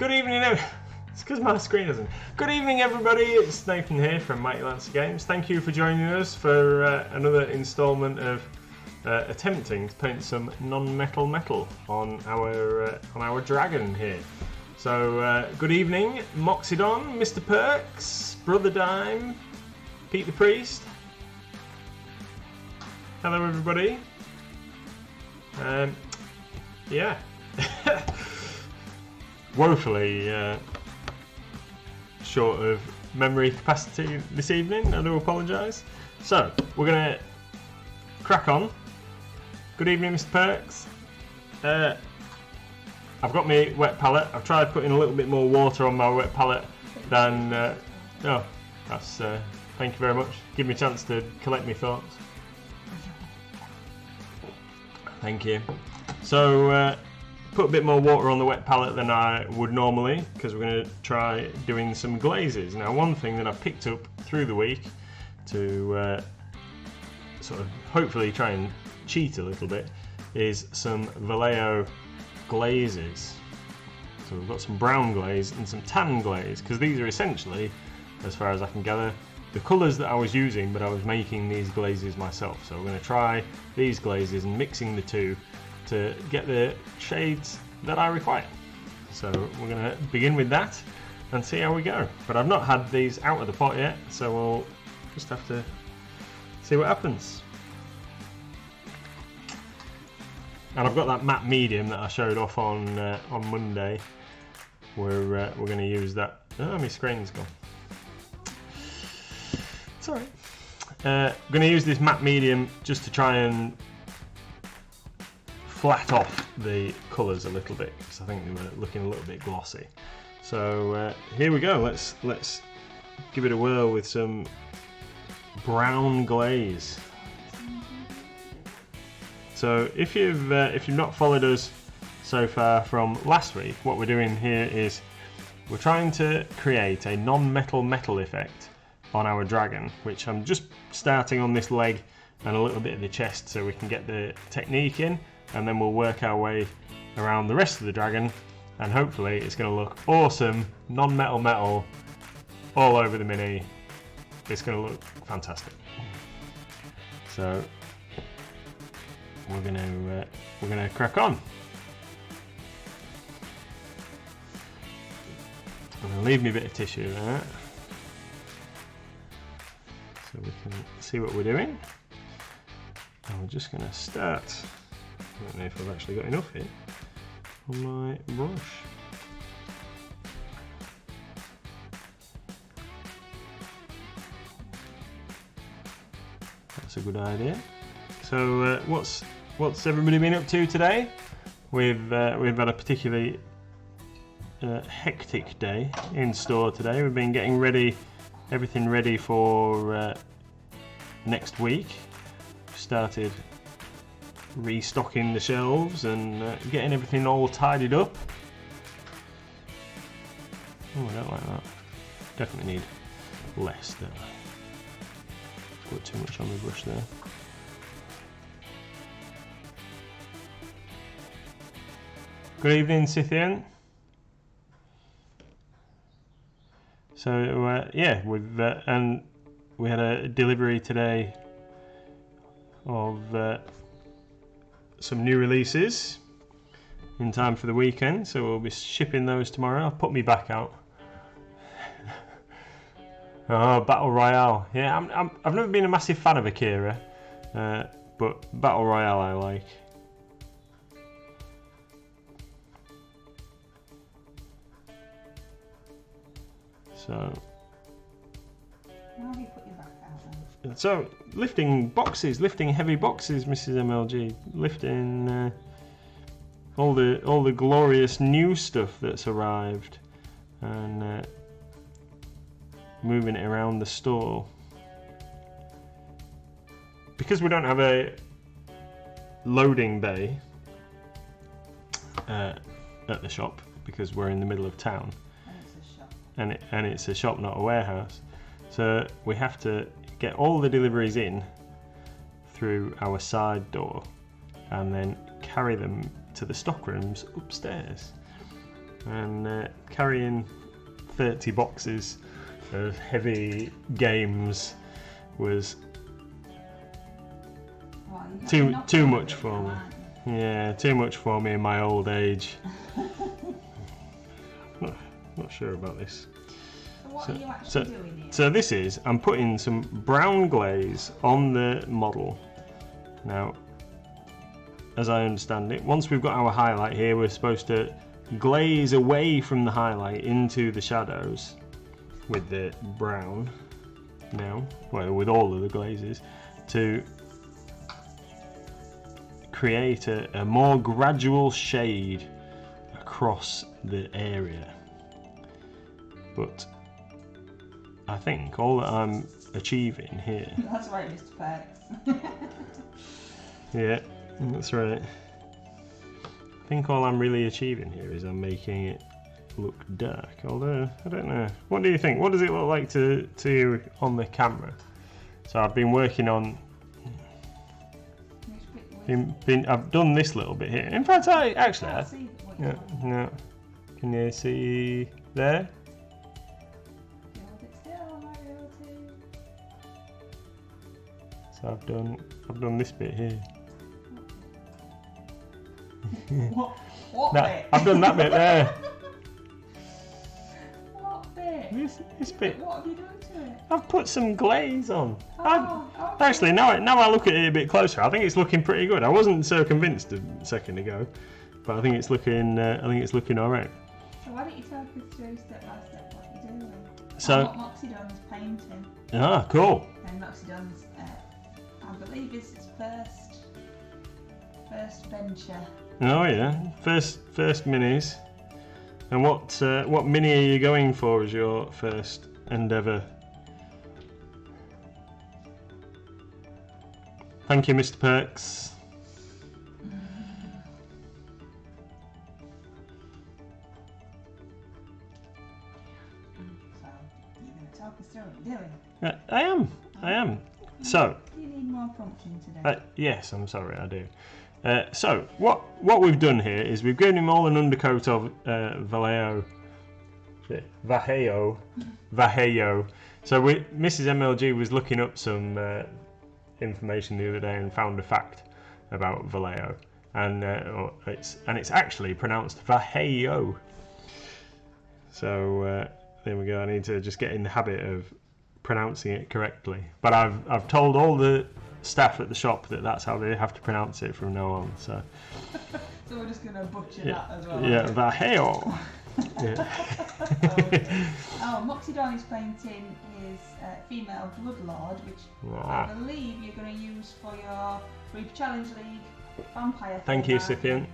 Good evening. It's because my screen isn't. Good evening, everybody. It's Nathan here from Mighty Lancer Games. Thank you for joining us for another instalment of attempting to paint some non-metal metal on our dragon here. So, good evening, Moxidon, Mr. Perks, Brother Dime, Pete the Priest. Hello, everybody. Yeah. Woefully short of memory capacity this evening, I do apologise. So, we're going to crack on. Good evening, Mr. Perks. I've got my wet palette. I've tried putting a little bit more water on my wet palette than... no, that's... thank you very much. Give me a chance to collect my thoughts. Thank you. So, put a bit more water on the wet palette than I would normally, because we're going to try doing some glazes. Now, one thing that I've picked up through the week to sort of hopefully try and cheat a little bit is some Vallejo glazes. So we've got some brown glaze and some tan glaze, because these are essentially, as far as I can gather, the colours that I was using, but I was making these glazes myself. So we're going to try these glazes and mixing the two to get the shades that I require. So we're going to begin with that and see how we go. But I've not had these out of the pot yet, so we'll just have to see what happens. And I've got that matte medium that I showed off on Monday. We're going to use that. Oh, my screen's gone. It's alright. I'm going to use this matte medium just to try and flat off the colours a little bit, because I think they were looking a little bit glossy. So here we go. Let's give it a whirl with some brown glaze. So if you've not followed us so far from last week, what we're doing here is we're trying to create a non-metal metal effect on our dragon, which I'm just starting on this leg and a little bit of the chest so we can get the technique in, and then we'll work our way around the rest of the dragon, and hopefully it's going to look awesome, non-metal metal, all over the mini. It's going to look fantastic. So we're gonna crack on. I'm gonna leave me a bit of tissue there, so we can see what we're doing. And we're just gonna start. I don't know if I've actually got enough here on my brush. That's a good idea. So what's everybody been up to today? We've had a particularly hectic day in store today. We've been getting everything ready for next week. Started restocking the shelves and getting everything all tidied up. Oh, I don't like that. Definitely need less, don't I? Put too much on the brush there. Good evening, Scythian. So yeah, we had a delivery today of some new releases in time for the weekend, so we'll be shipping those tomorrow. I'll put me back out. Oh, Battle Royale. Yeah, I've never been a massive fan of Akira, but Battle Royale I like. So, How do you put your back out then? So lifting heavy boxes, Mrs. MLG, lifting all the glorious new stuff that's arrived, and moving it around the store. Because we don't have a loading bay at the shop, because we're in the middle of town. And it's a shop, not a warehouse. So we have to get all the deliveries in through our side door and then carry them to the stock rooms upstairs. and carrying 30 boxes of heavy games was too much for me. Yeah, too much for me in my old age. Not sure about this. So what are you actually doing here? So this is, I'm putting some brown glaze on the model. Now, as I understand it, once we've got our highlight here, we're supposed to glaze away from the highlight into the shadows with the brown now, well, with all of the glazes, to create a more gradual shade across the area. But I think all that I'm achieving here... That's right, Mr. Perks. Yeah, that's right. I think all I'm really achieving here is I'm making it look dark, although I don't know. What do you think? What does it look like to you on the camera? So I've been working on... I've done this little bit here. In fact, yeah. Can you see there? So I've done this bit here. What bit? I've done that bit there. What bit? This bit. What have you done to it? I've put some glaze on. Okay. Actually, now I look at it a bit closer, I think it's looking pretty good. I wasn't so convinced a second ago, but I think it's looking. All right. So why don't you talk us through step by step what you're doing? So what Moxie Don's painting. Ah, cool. And Moxie Don's, I believe, is its first venture. Oh yeah, first minis. And what mini are you going for as your first endeavour? Thank you, Mr. Perks. So you're going to talk us through what you're doing. I am. So. Do you need more prompting today? Yes, I'm sorry, I do. So what we've done here is we've given him all an undercoat of Vallejo. So Mrs. MLG was looking up some information the other day and found a fact about Vallejo, and it's actually pronounced Vallejo. So there we go. I need to just get in the habit of pronouncing it correctly. But I've told all the staff at the shop that's how they have to pronounce it from now on. So we're just going to butcher that as well. Yeah, Vallejo. Yeah. Moxie Don is painting his female Bloodlord, which I believe you're going to use for your Reaper Challenge League vampire. Thank you, Cyprian.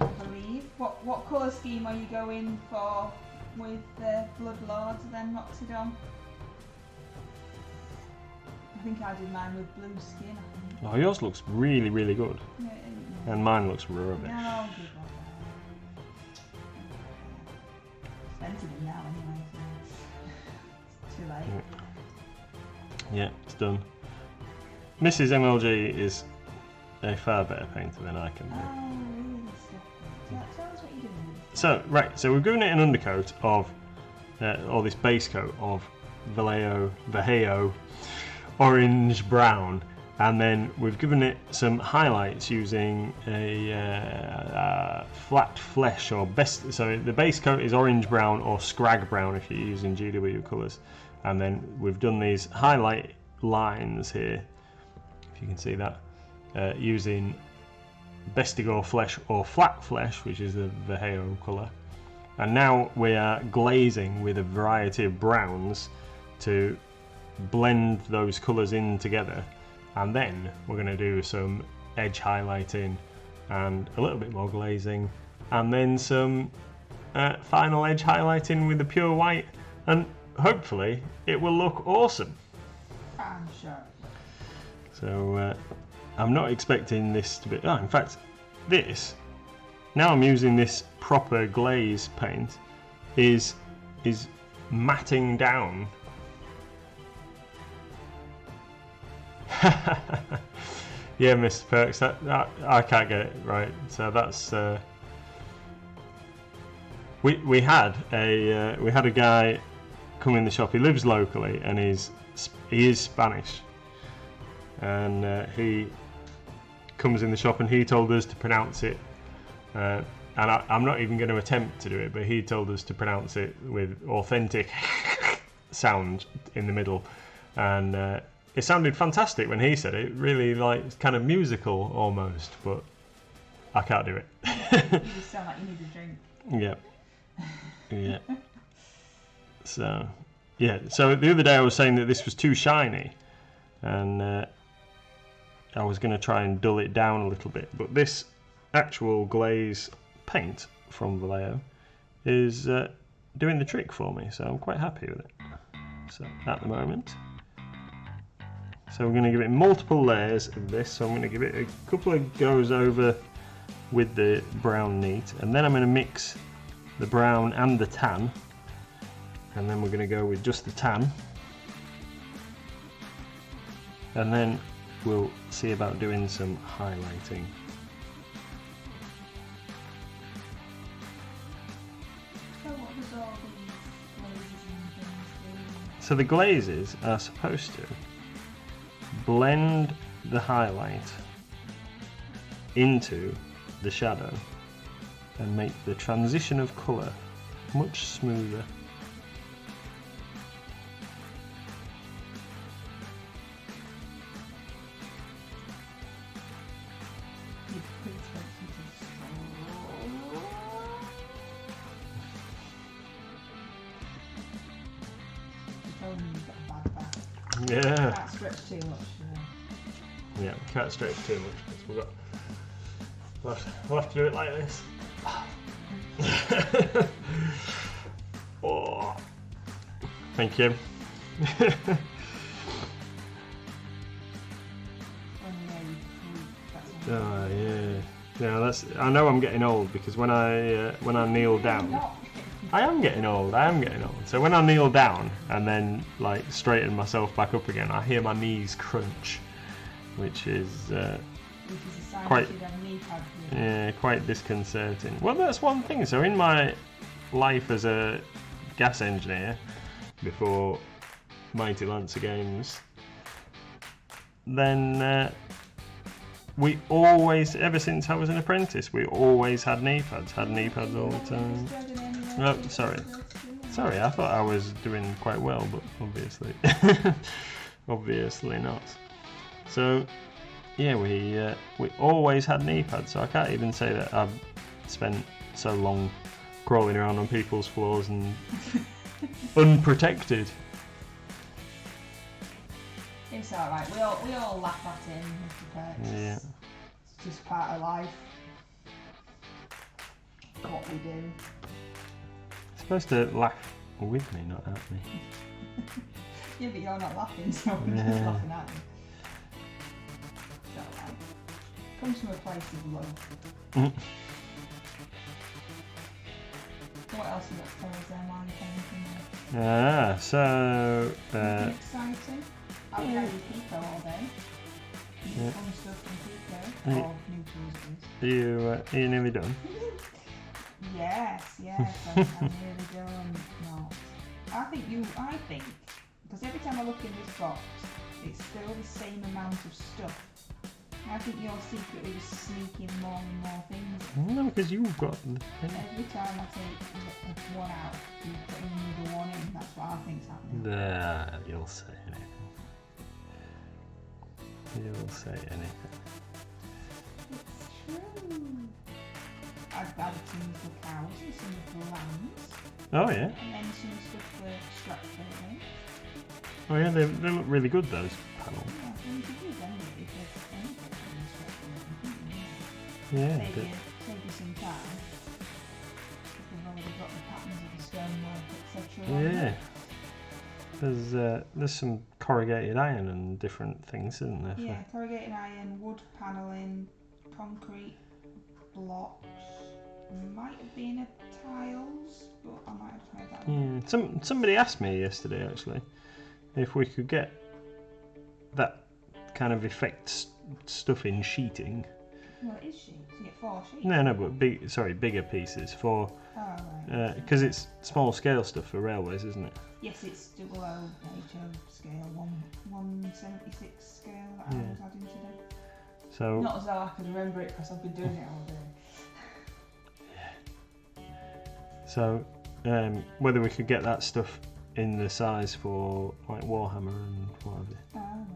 I believe. What colour scheme are you going for with the Bloodlords then, Moxie Don? I think I did mine with blue skin. Oh, yours looks really, really good. Yeah. And mine looks rubbish. No, give up. Expensive now anyway, so it's too late. Yeah, it's done. Mrs. MLG is a far better painter than I can be. Oh, really? So that's what you're doing. So we've given it an undercoat of, or this base coat of Vallejo orange brown, and then we've given it some highlights using a flat flesh or best. So the base coat is orange brown or scrag brown if you're using GW colours, and then we've done these highlight lines here, if you can see that, using Bestigor flesh or flat flesh, which is the Vallejo colour. And now we are glazing with a variety of browns to blend those colours in together, and then we're going to do some edge highlighting and a little bit more glazing, and then some final edge highlighting with the pure white, and hopefully it will look awesome. I'm sure. So I'm not expecting this to be... in fact, this, now I'm using this proper glaze paint, is matting down. Yeah, Mr. Perks, that I can't get it right. So that's We had a guy come in the shop. He lives locally and he is Spanish, and he comes in the shop and he told us to pronounce it. And I'm not even going to attempt to do it, but he told us to pronounce it with authentic sound in the middle, and it sounded fantastic when he said it. Really, like kind of musical almost, but I can't do it. You just sound like you need a drink. Yeah. Yeah. So, yeah. So the other day I was saying that this was too shiny, and I was going to try and dull it down a little bit. But this actual glaze paint from Vallejo is doing the trick for me, so I'm quite happy with it. So at the moment. So we're going to give it multiple layers of this. So I'm going to give it a couple of goes over with the brown neat, and then I'm going to mix the brown and the tan, and then we're going to go with just the tan, and then we'll see about doing some highlighting. So what was all these glazes and things doing? So the glazes are supposed to blend the highlight into the shadow and make the transition of colour much smoother. Yeah. Can't stretch too much. Yeah, can't stretch too much because we'll have to do it like this. Oh, thank you. Oh yeah. Yeah, I know I'm getting old because when I kneel down, I am getting old. So when I kneel down and then like straighten myself back up again, I hear my knees crunch, which is quite quite disconcerting. Well, that's one thing. So in my life as a gas engineer before Mighty Lancer Games, then we always, ever since I was an apprentice, we always had knee pads. Had knee pads all the time. Oh, sorry, I thought I was doing quite well, but obviously, obviously not. So, yeah, we always had knee pads. So I can't even say that I've spent so long crawling around on people's floors and unprotected. It's alright, we all laugh at it, Mr. Perks. Yeah. It's just part of life. What we do. You're supposed to laugh with me, not at me. Yeah, but you're not laughing, so I'm just laughing at you. It's alright. Comes from a place of love. What else have you got to tell us then while you're painting? So... Anything exciting? I'll be out with Pico all day. Fun stuff from Pico. Or new tools, Are you nearly done? Yes, I'm really done. No. I think, because every time I look in this box, it's still the same amount of stuff. I think you're secretly just sneaking more and more things. No, because you've got the thing. Every time I take one out, you put another one in. That's what I think's happening. There, you'll say anything. You'll say anything. It's true. I've added some of the cows and some of the lambs. Oh yeah. And then some stuff for Stratford. Oh yeah, they look really good, those panels. Yeah, I think you use them really for anything in Stratford. Yeah. Save you some time. We've already got the patterns of the stonework, etc. Yeah. There's some corrugated iron and different things, isn't there? Yeah, corrugated iron, wood panelling, concrete blocks. Might have been a tiles, but I might have tried that one. Yeah. Somebody asked me yesterday actually if we could get that kind of effect stuff in sheeting. Well, it is sheep. So you get 4 sheep. No, but bigger pieces for Oh, right. because it's small scale stuff for railways, isn't it? Yes, it's 00 HO scale, 176 scale that I was adding today. So not as though I can remember it because I've been doing it all day. So whether we could get that stuff in the size for like Warhammer and what have you. Oh, right.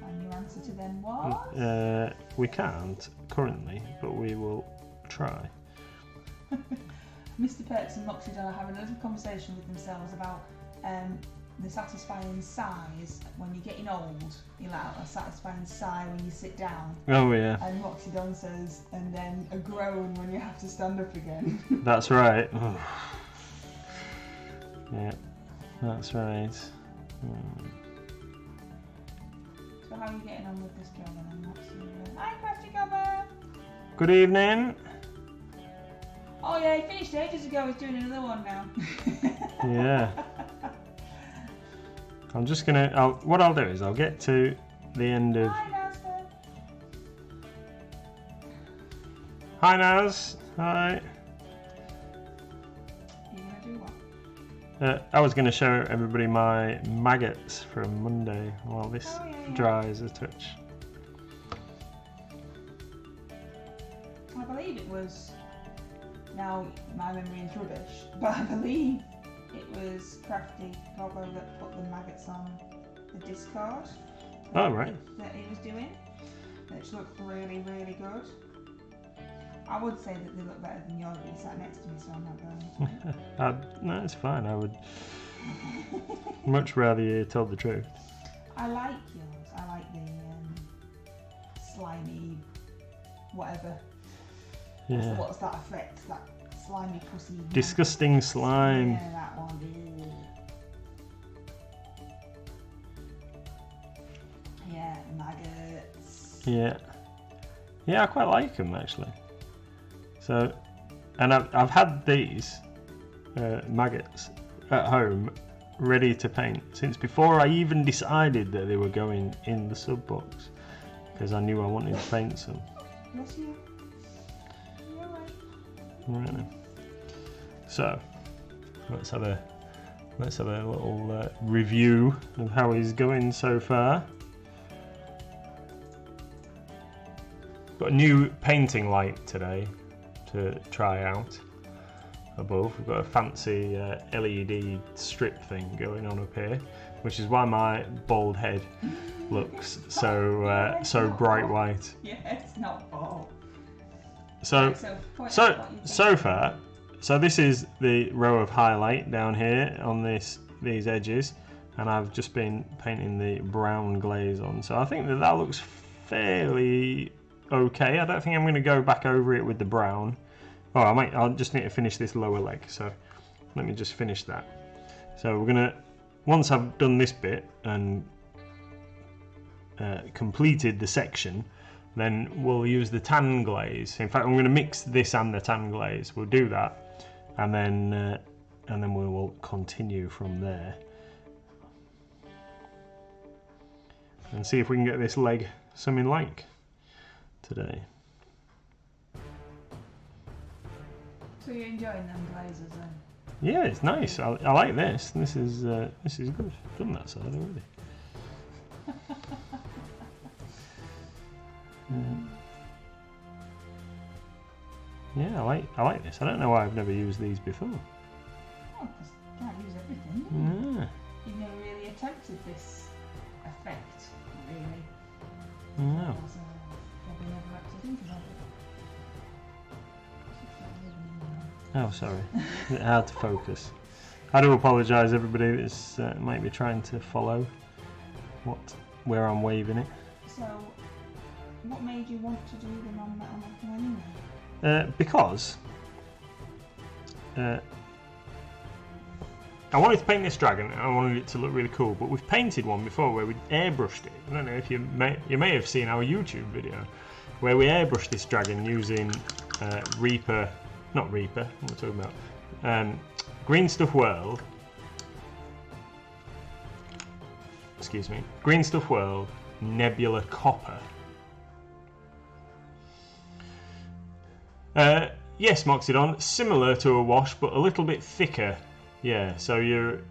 And your answer to them was? We can't currently, but we will try. Mr. Perks and Moxie are having a little conversation with themselves about the satisfying sighs when you're getting old. You like a satisfying sigh when you sit down. Oh yeah. And Moxie Don says, and then a groan when you have to stand up again. That's right. Yeah, that's right. So how are you getting on with this job then, Moxie? Hi, Crafty Gobber! Good evening. Oh yeah, he finished ages ago. He's doing another one now. Yeah. I'm just gonna. What I'll do is I'll get to the end of. Hi, Master. Hi, Naz. Hi. You gonna do what? I was gonna show everybody my maggots from Monday while this dries a touch. I believe it was. Now my memory is rubbish, but I believe it was Crafty Gobbo that put the maggots on the Discord. Oh right. That he was doing, which looked really, really good. I would say that they look better than yours, but you sat next to me, so I'm not going to. No, it's fine. I would much rather you told the truth. I like yours. I like the slimy, whatever. Yeah. What's that effect? That slimy pussy. Disgusting slime. Yeah, that one. Ew. Yeah, maggots. Yeah. Yeah, I quite like them actually. So, and I've had these maggots at home ready to paint since before I even decided that they were going in the sub box because I knew I wanted to paint some. Bless you. You're right. Right then. So, let's have a little review of how he's going so far. Got a new painting light today to try out above. We've got a fancy LED strip thing going on up here, which is why my bald head looks so bright white. Yeah, it's not bald. So far, this is the row of highlight down here on these edges, and I've just been painting the brown glaze on. So I think that looks fairly okay. I don't think I'm going to go back over it with the brown. Oh, I'll just need to finish this lower leg. So let me just finish that. So we're gonna, once I've done this bit and completed the section, then we'll use the tan glaze. In fact, I'm going to mix this and the tan glaze. We'll do that, and then we will continue from there and see if we can get this leg something like today. So you're enjoying them glazes then? Yeah, it's nice. I like this. This is good. I've done that side already. Yeah, I like this. I don't know why I've never used these before. Oh, because you can't use everything. Yeah. You've never really attempted this effect, really. No. So, probably never actually think about it. Oh, sorry. It's hard to focus. I do apologise, everybody that might be trying to follow where I'm waving it. So, what made you want to do the non-metal metal anyway? Because I wanted to paint this dragon and I wanted it to look really cool, but we've painted one before where we airbrushed it. I don't know if you may have seen our YouTube video where we airbrushed this dragon using not Reaper, what am I talking about? Green Stuff World. Excuse me. Green Stuff World Nebula Copper. Yes, Moxidon, similar to a wash, but a little bit thicker. Yeah, so you're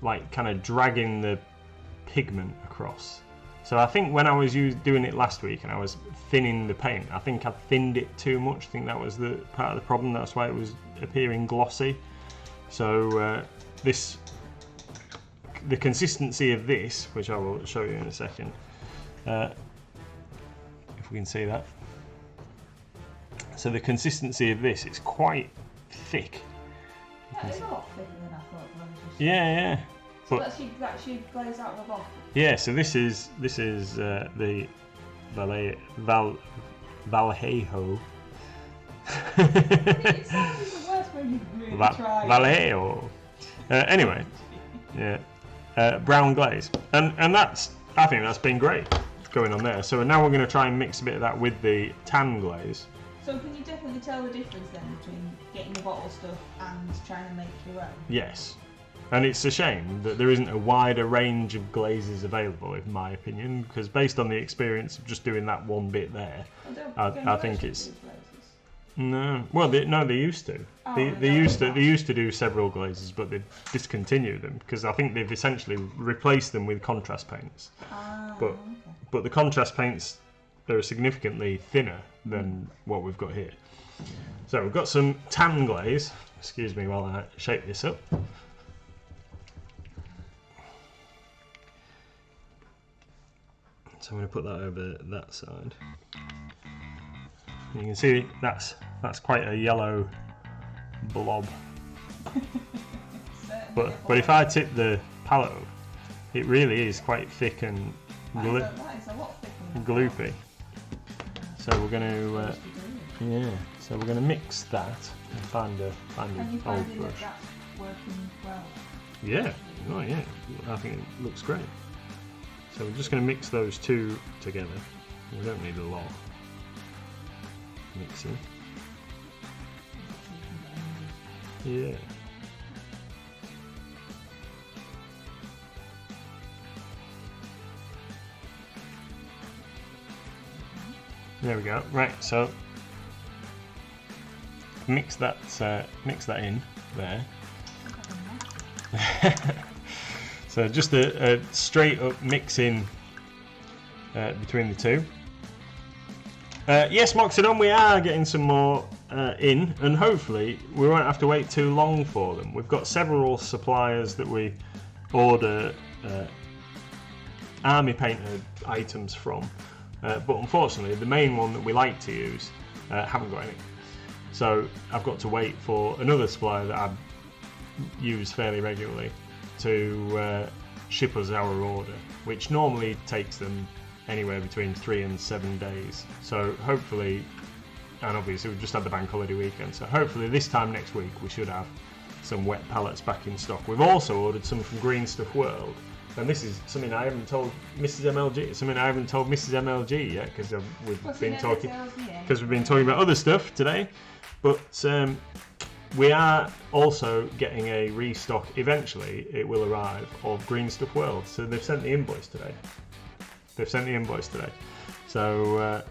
like kind of dragging the pigment across. So I think when I was doing it last week and I was thinning the paint, I think I thinned it too much. I think that was the part of the problem. That's why it was appearing glossy. So the consistency of this, which I will show you in a second, if we can see that. So the consistency of this is quite thick. Yeah, it's a lot thicker than I thought. Yeah. So that should glaze out the bottom. Yeah. So this is the Vallejo. It sounds even worse when you really try. Vallejo. Anyway, yeah. Brown glaze, and I think that's been great going on there. So now we're going to try and mix a bit of that with the tan glaze. So can you definitely tell the difference then between getting the bottle stuff and trying to make your own? Yes, and it's a shame that there isn't a wider range of glazes available, in my opinion, because based on the experience of just doing that one bit there, I think it's no. Well, they used to. Oh, they used to do several glazes, but they discontinued them because I think they've essentially replaced them with contrast paints. But the contrast paints are significantly thinner than what we've got here. So we've got some tan glaze. Excuse me while I shape this up. So I'm going to put that over that side. You can see that's quite a yellow blob. but if I tip the palette up, it really is quite thick and gloopy. So we're going to So we're going to mix that and find an old brush. That's working well. Yeah, oh yeah, I think it looks great. So we're just going to mix those two together. We don't need a lot. Mixing. Yeah. There we go. Right, so mix that in there. So just a straight up mixing between the two. Yes, Moxidon, we are getting some more in, and hopefully we won't have to wait too long for them. We've got several suppliers that we order army painted items from, but unfortunately the main one that we like to use haven't got any. So I've got to wait for another supplier that I use fairly regularly to ship us our order, which normally takes them anywhere between 3 and 7 days. So hopefully, and obviously we've just had the bank holiday weekend, so hopefully this time next week we should have some wet palettes back in stock. We've also ordered some from Green Stuff World, and this is something I haven't told Mrs. MLG. It's something I haven't told Mrs. MLG yet because we've been talking about other stuff today. But we are also getting a restock. Eventually, it will arrive of Green Stuff World. So they've sent the invoice today. So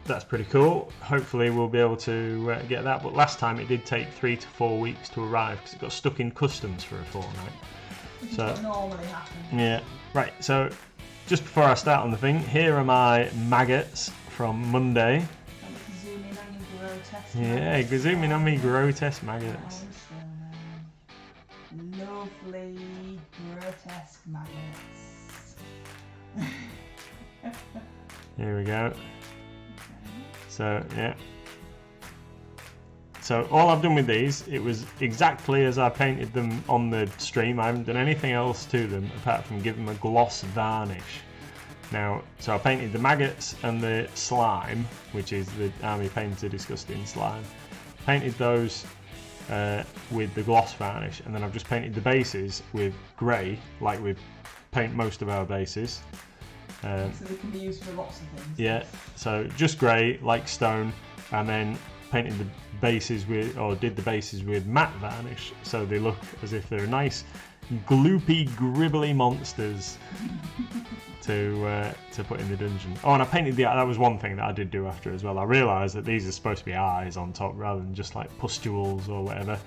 that's pretty cool. Hopefully we'll be able to get that. But last time it did take 3 to 4 weeks to arrive because it got stuck in customs for a fortnight. So what normally happens. Yeah. Right. So just before I start on the thing, here are my maggots from Monday. Zoom in on your grotesque. Yeah, zoom in on me grotesque maggots. Lovely grotesque maggots. Here we go. So yeah. So all I've done with these, it was exactly as I painted them on the stream. I haven't done anything else to them apart from give them a gloss varnish. Now, so I painted the maggots and the slime, which is the Army Painter Disgusting slime. Painted those with the gloss varnish, and then I've just painted the bases with grey, like we paint most of our bases. So they can be used for lots of things. Yeah, so just grey, like stone, and then painted the bases with, or did the bases with matte varnish, so they look as if they're nice, gloopy, gribbly monsters to put in the dungeon. Oh, and I painted that was one thing that I did do after as well. I realised that these are supposed to be eyes on top rather than just like pustules or whatever.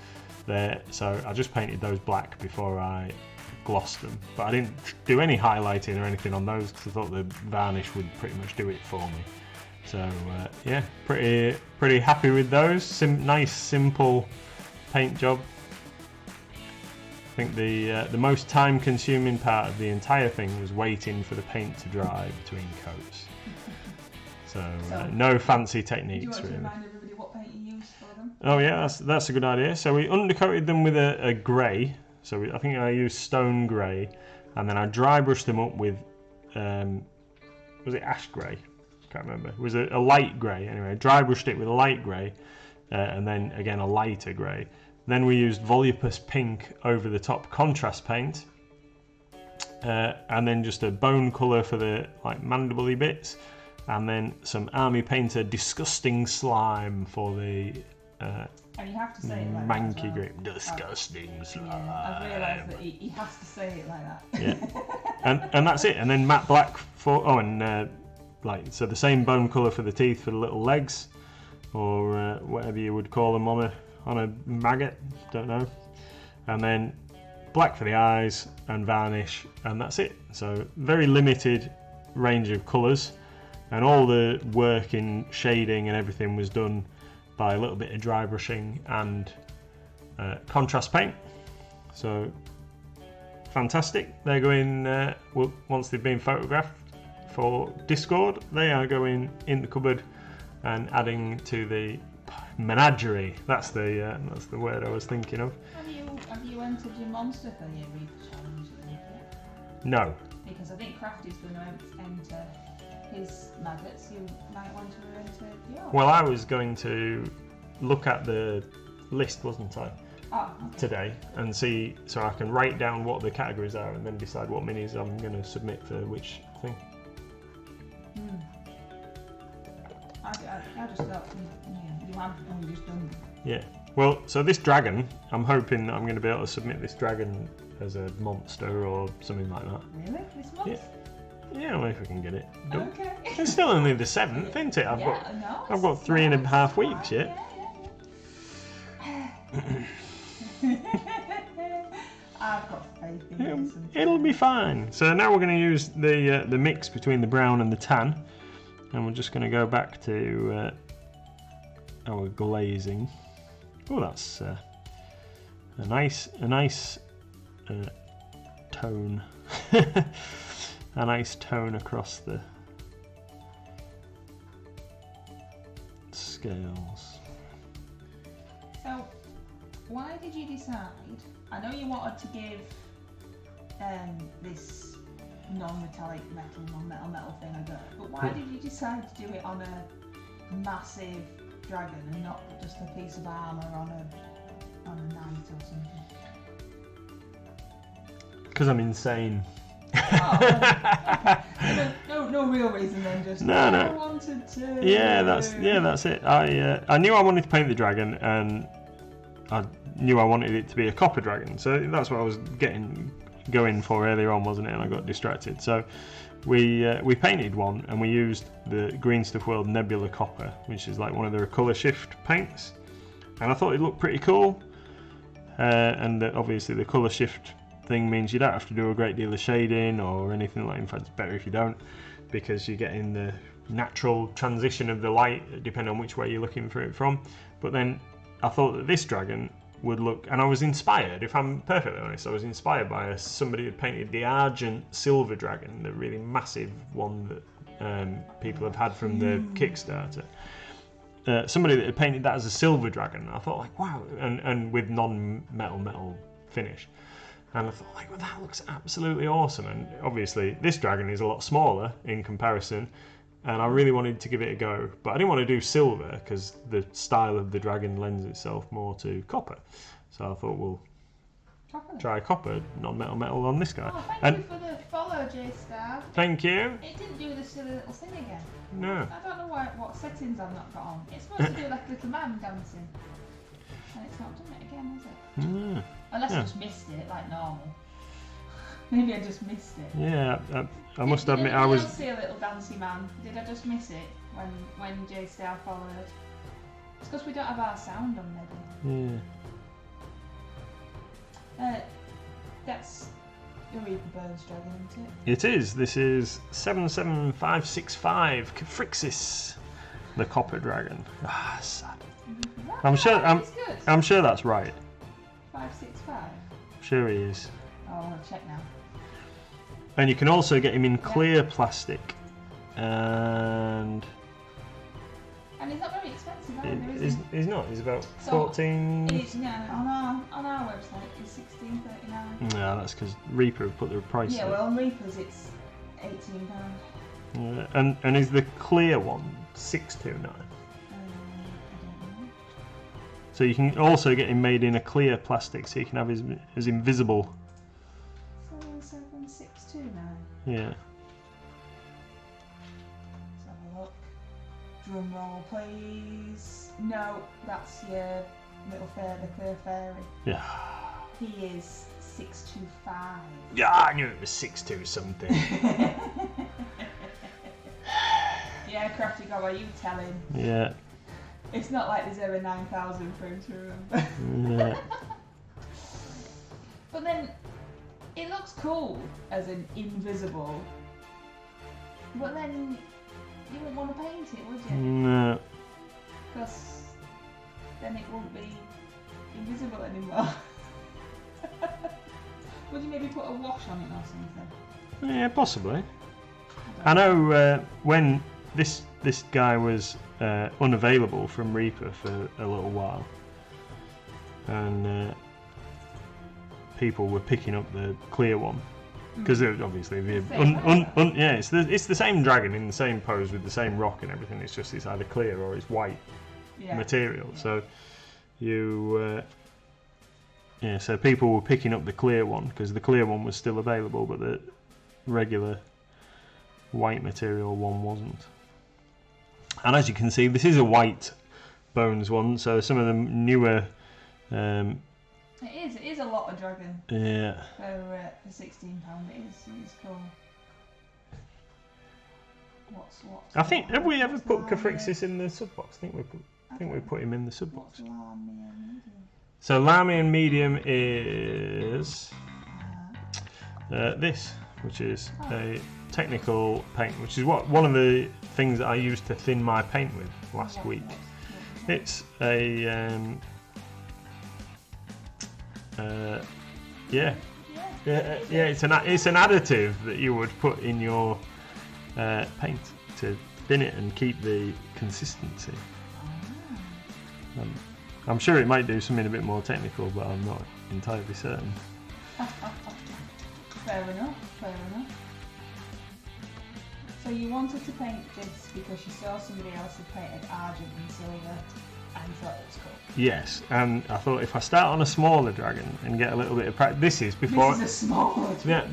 There, so I just painted those black before I glossed them, but I didn't do any highlighting or anything on those because I thought the varnish would pretty much do it for me. So yeah, pretty happy with those. Nice simple paint job. I think the most time consuming part of the entire thing was waiting for the paint to dry between coats. So no fancy techniques. Do you want to really. remind everybody what paint you used for them? Oh yeah, that's a good idea. So we undercoated them with a grey. So I think I used stone grey, and then I dry brushed them up with, was it ash grey? Can't remember. It was a light grey. Anyway, dry brushed it with a light grey, and then again a lighter grey. Then we used Volupus pink over the top contrast paint, and then just a bone colour for the like mandible-y bits, and then some Army Painter disgusting slime for the. And you have to say it like manky that as well. grip, disgusting slime. Yeah, I've realised that he has to say it like that. Yeah, and that's it. And then matte black for like so the same bone colour for the teeth for the little legs, or whatever you would call them on a maggot. Don't know. And then black for the eyes and varnish, and that's it. So very limited range of colours, and all the work in shading and everything was done by a little bit of dry brushing and contrast paint. So fantastic. They're going once they've been photographed for Discord, they are going in the cupboard and adding to the menagerie. That's the word I was thinking of. Have you entered your monster for your Reaper challenge yet? No. Because I think Crafty's going to enter his maggots. You might want to enter yours. Well, I was going to look at the list, wasn't I? Oh, okay. Today, and see, so I can write down what the categories are and then decide what minis I'm going to submit for which thing. I just thought you have only just done. Yeah. Well, so this dragon, I'm hoping I'm going to be able to submit this dragon as a monster or something like that. Really? This month? Yeah. Yeah, well, if I can get it done. Okay. It's still only the 7th, isn't it? I've got 3.5 weeks yet. I've got faith in this. It'll be fine. So now we're going to use the mix between the brown and the tan, and we're just going to go back to our glazing. Oh, that's a nice tone. A nice tone across the scales. So, why did you decide? I know you wanted to give this non-metallic metal thing a go, but why did you decide to do it on a massive dragon and not just a piece of armour on a knight or something? Because I'm insane. Oh, okay. No real reason then, just I wanted to. Yeah, that's it. I knew I wanted to paint the dragon, and I knew I wanted it to be a copper dragon, so that's what I was going for earlier on, wasn't it? And I got distracted. So we painted one, and we used the Green Stuff World Nebula Copper, which is like one of their colour shift paints, and I thought it looked pretty cool. And obviously the colour shift thing means you don't have to do a great deal of shading or anything like that. In fact, it's better if you don't, because you're getting the natural transition of the light depending on which way you're looking for it from. But then I thought that this dragon would look, and I was inspired, if I'm perfectly honest, I was inspired by somebody who painted the Argent Silver Dragon, the really massive one that people have had from the Kickstarter. Somebody that had painted that as a silver dragon. I thought, like, wow, and with non-metal finish. And I thought, like, well, that looks absolutely awesome. And obviously, this dragon is a lot smaller in comparison, and I really wanted to give it a go. But I didn't want to do silver because the style of the dragon lends itself more to copper. So I thought, well, try copper non-metal metal on this guy. Oh, thank And you for the follow, J-Star. thank you. It didn't do the silly little thing again. No. I don't know what settings I've not got on. It's supposed to do like a little man dancing. And it's not done it again, has it? Mm. Unless I just missed it, like normal. Maybe I just missed it. Yeah, I must admit Did I was. Did see a little dancey man? Did I just miss it when J-Star followed? It's because we don't have our sound on, maybe. Yeah. That's the Reaper Bones Dragon, isn't it? It is. This is 77565 Caphryxis, the copper dragon. Ah, sad. I'm sure that's right. 565. Sure he is. Oh, I want to check now. And you can also get him in clear plastic, and he's not very expensive either, is he? he's not. He's about So, 14. It's, on our website it's £16.39. Yeah, that's because Reaper have put the price. Yeah, up. well on Reapers it's £18. Yeah, and is the clear one £629? I don't know. So you can also get him made in a clear plastic, so you can have his as invisible. 47629. Yeah. Let's have a look. Drum roll, please. No, that's your little fairy, the clear fairy. Yeah. He is 625. Yeah, I knew it was 6'2" something. Yeah, Crafty Gobber, you tell him. Yeah. It's not like there's over 9,000 for him to remember. Yeah. But then, it looks cool as an invisible. But then, you wouldn't want to paint it, would you? No. Because then it won't be invisible anymore. Would you maybe put a wash on it or something? Yeah, possibly. I know when this guy was unavailable from Reaper for a little while, and people were picking up the clear one because obviously it's the same dragon in the same pose with the same rock and everything. It's just it's either clear or it's white material. Yeah. So you so people were picking up the clear one because the clear one was still available, but the regular white material one wasn't. And as you can see, this is a white bones one, so some of the newer it is a lot of dragon. Yeah. For £16, it is cool. What's I think have we ever put Caphryxis in the sub box? I think we put him in the sub box. So Lamian medium is this, which is a technical paint, which is one of the things that I used to thin my paint with last week. It's a it's an additive that you would put in your paint to thin it and keep the consistency. I'm sure it might do something a bit more technical, but I'm not entirely certain. Fair enough. So you wanted to paint this because you saw somebody else had painted argent and silver and you thought it was cool? Yes, and I thought if I start on a smaller dragon and get a little bit of practice, this is a smaller dragon.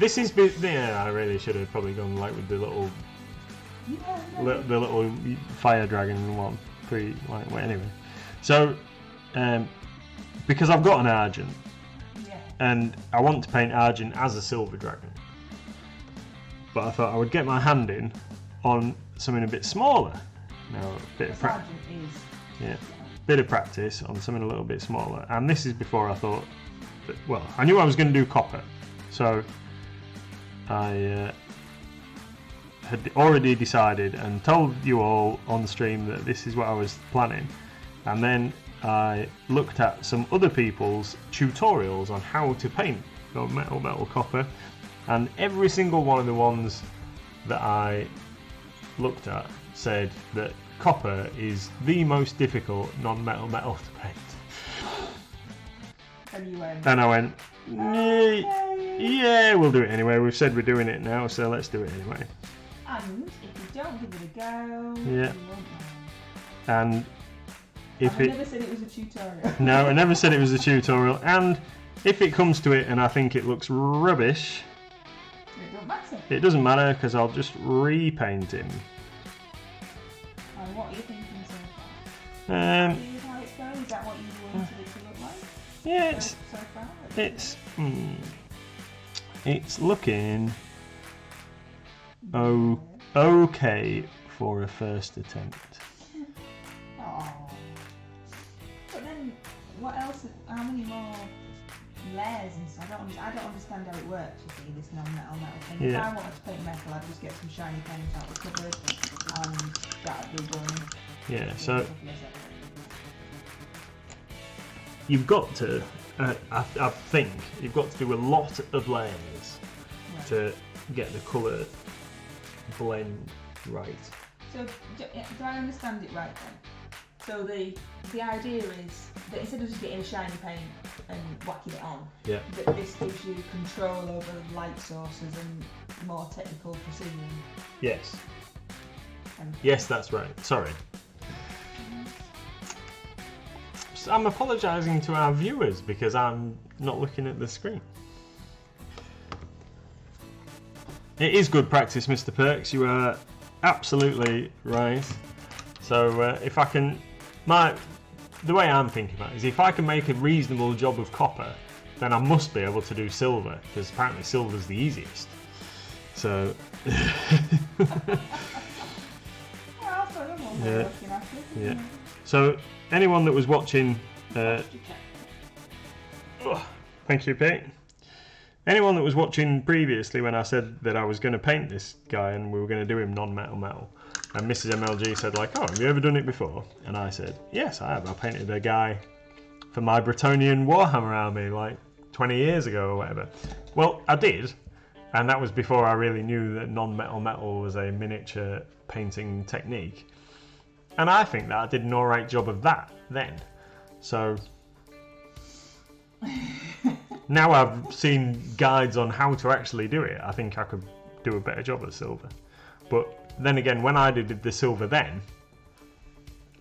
Yeah, I really should have probably gone like with the little the little fire dragon one, pretty lightweight. Anyway, so because I've got an argent, and I want to paint argent as a silver dragon, but I thought I would get my hand in on something a bit smaller. Now a bit of practice. Bit of practice on something a little bit smaller, and this is before I thought that, well, I knew I was going to do copper, so I had already decided and told you all on stream that this is what I was planning, and then I looked at some other people's tutorials on how to paint metal copper, and every single one of the ones that I looked at said that copper is the most difficult non-metal metal to paint. And I went, yeah, we'll do it anyway. We've said we're doing it now, so let's do it anyway. And if you don't give it a go, yeah, you won't know. And if I never said it was a tutorial. No, I never said it was a tutorial. And if it comes to it and I think it looks rubbish, It don't matter. it doesn't matter because I'll just repaint him. And what are you thinking so far? Um, Is how it's going? Is that what you wanted it to look like? yeah, So far? it's looking okay for a first attempt. Aww. But then, what else? How many more layers and stuff? I don't understand how it works. You see, this non-metal metal thing. If Yeah. I wanted to paint metal, I'd just get some shiny paint out the cupboard, and that'd be done. Yeah, so you've got to, I think, you've got to do a lot of layers to get the colour blend right. So, do I understand it right then? So the idea is that instead of just getting a shiny paint and whacking it on, Yeah. that this gives you control over light sources and more technical precision. Yes. And Yes, that's right. Sorry. So I'm apologising to our viewers because I'm not looking at the screen. It is good practice, Mr. Perks. You are absolutely right. So if I can, the way I'm thinking about it is if I can make a reasonable job of copper, then I must be able to do silver because apparently silver's the easiest. So. Yeah. Yeah. So anyone that was watching, thank you, Pete. Anyone that was watching previously when I said that I was going to paint this guy and we were going to do him non-metal metal, and Mrs. MLG said like, "Oh, have you ever done it before?" And I said, "Yes, I have. I painted a guy for my Bretonian Warhammer army like 20 years ago or whatever." Well, I did, and that was before I really knew that non-metal metal was a miniature painting technique. And I think that I did an alright job of that then. So now I've seen guides on how to actually do it, I think I could do a better job of silver. But then again, when I did the silver then,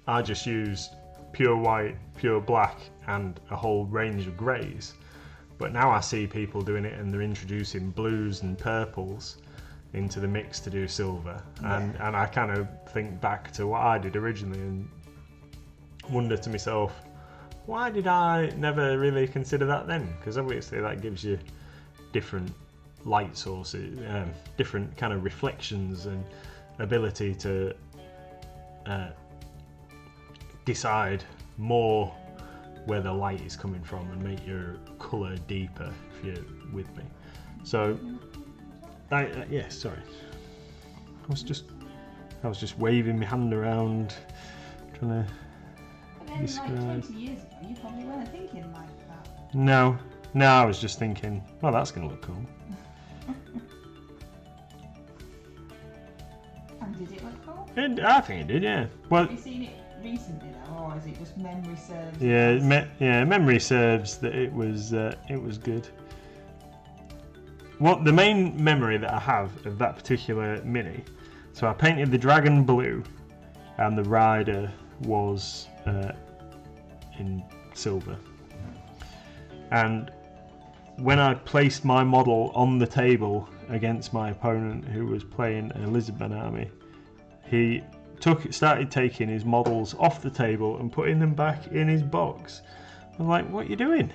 I just used pure white, pure black and a whole range of greys. But now I see people doing it and they're introducing blues and purples into the mix to do silver, and I kind of think back to what I did originally and wonder to myself, why did I never really consider that then? Because obviously that gives you different light sources, different kind of reflections and ability to decide more where the light is coming from and make your colour deeper, if you're with me. So yeah, sorry. I was just waving my hand around, trying to describe. Like 20 years ago, you probably weren't thinking like that. No, I was just thinking, well, that's going to look cool. And did it look cool? I think it did, yeah. Well, have you seen it recently though, or is it just memory serves? Yeah, memory serves that it was good. What the main memory that I have of that particular mini, so I painted the dragon blue and the rider was in silver, and when I placed my model on the table against my opponent who was playing a lizardman army, he started taking his models off the table and putting them back in his box. I'm like, what are you doing?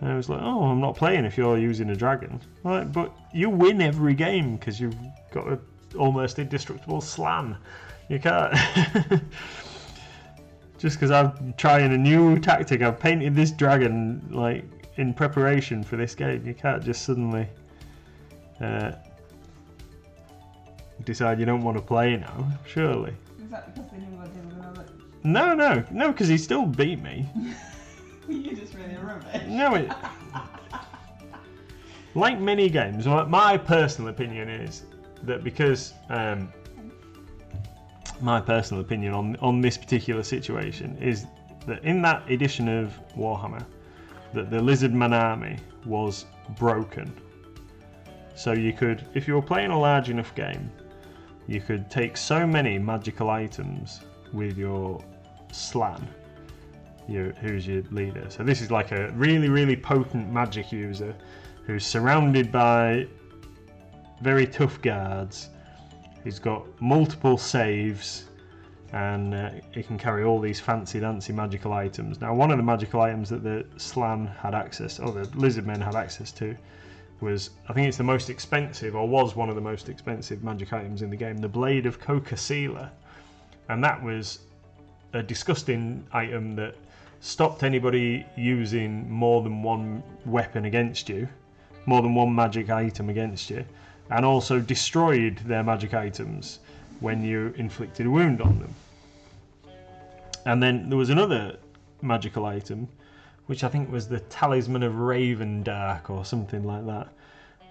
And I was like, oh, I'm not playing if you're using a dragon. I'm like, but you win every game because you've got an almost indestructible slan. You can't. Just because I'm trying a new tactic, I've painted this dragon like in preparation for this game. You can't just suddenly decide you don't want to play now, surely. Is that because they knew what they were going to look? No, because he still beat me. You're just really rubbish. No, like many games, my personal opinion is that because my personal opinion on this particular situation is that in that edition of Warhammer, that the Lizardman army was broken. So you could, if you were playing a large enough game, you could take so many magical items with your slan who's your leader. So this is like a really, really potent magic user who's surrounded by very tough guards. He's got multiple saves, and he can carry all these fancy dancy magical items. Now, one of the magical items that the Slan had access, or the lizard men had access to, was, I think it's the most expensive, or was one of the most expensive magic items in the game, the Blade of Coca-Cola. And that was a disgusting item that stopped anybody using more than one weapon against you, more than one magic item against you, and also destroyed their magic items when you inflicted a wound on them. And then there was another magical item, which I think was the Talisman of Raven Dark or something like that,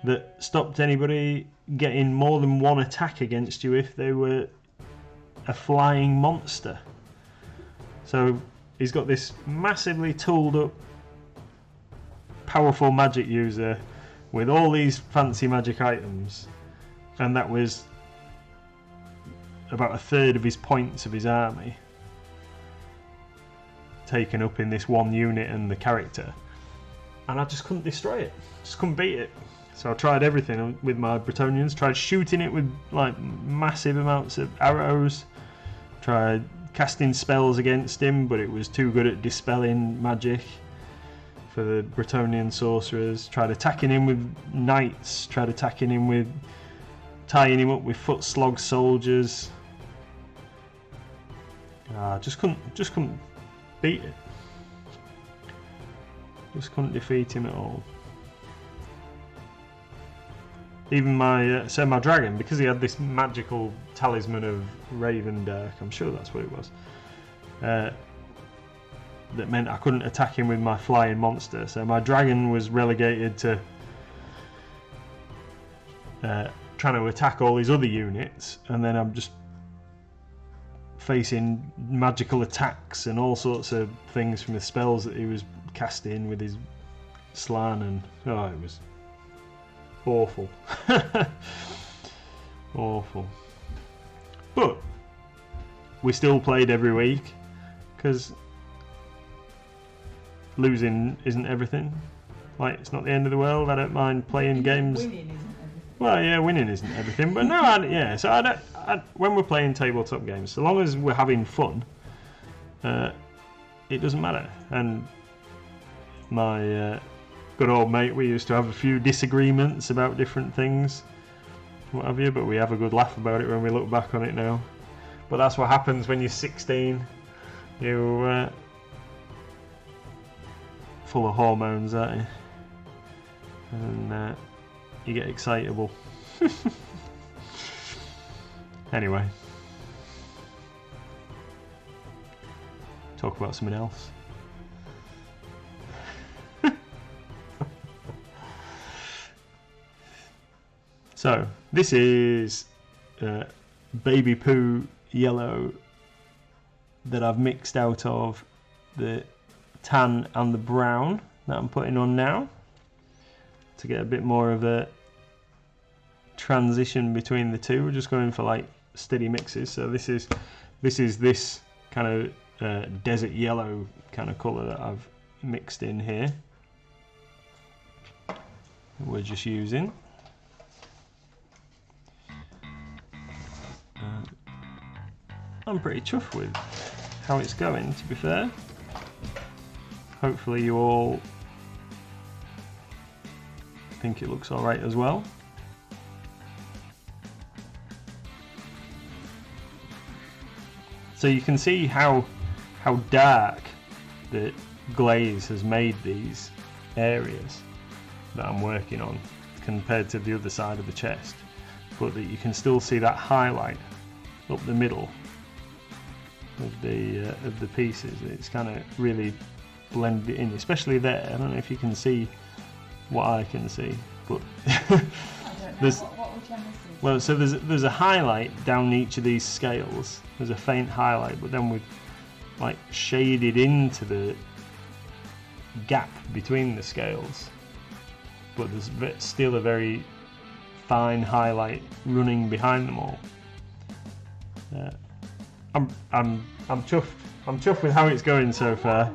that stopped anybody getting more than one attack against you if they were a flying monster. So he's got this massively tooled up, powerful magic user with all these fancy magic items, and that was about a third of his points of his army taken up in this one unit and the character, and I just couldn't destroy it, just couldn't beat it. So I tried everything with my Bretonnians, tried shooting it with like massive amounts of arrows, tried casting spells against him, but it was too good at dispelling magic for the Bretonnian sorcerers. Tried attacking him with knights, tried attacking him with tying him up with foot slog soldiers. Just couldn't beat it. Just couldn't defeat him at all. Even my my dragon, because he had this magical talisman of Raven Dark, I'm sure that's what it was, that meant I couldn't attack him with my flying monster. So my dragon was relegated to trying to attack all these other units, and then I'm just facing magical attacks and all sorts of things from the spells that he was casting with his Slan, and it was awful. Awful. But we still played every week, because losing isn't everything. Like, it's not the end of the world. I don't mind playing games. Winning isn't everything. Well, yeah, winning isn't everything, but no, when we're playing tabletop games, so long as we're having fun, it doesn't matter. And my good old mate, we used to have a few disagreements about different things, what have you, but we have a good laugh about it when we look back on it now. But that's what happens when you're 16. You full of hormones, aren't you? And you get excitable. Anyway, talk about something else. So this is baby poo yellow that I've mixed out of the tan and the brown that I'm putting on now, to get a bit more of a transition between the two. We're just going for like steady mixes. So this is this kind of desert yellow kind of colour that I've mixed in here. We're just using. I'm pretty chuffed with how it's going, to be fair. Hopefully you all think it looks alright as well. So you can see how dark the glaze has made these areas that I'm working on compared to the other side of the chest, but that you can still see that highlight up the middle of the pieces. It's kind of really blended in, especially there. I don't know if you can see what I can see, but there's well, so there's a highlight down each of these scales. There's a faint highlight, but then we've like shaded into the gap between the scales, but there's still a very fine highlight running behind them all. I'm chuffed I'm chuffed with how it's going so far.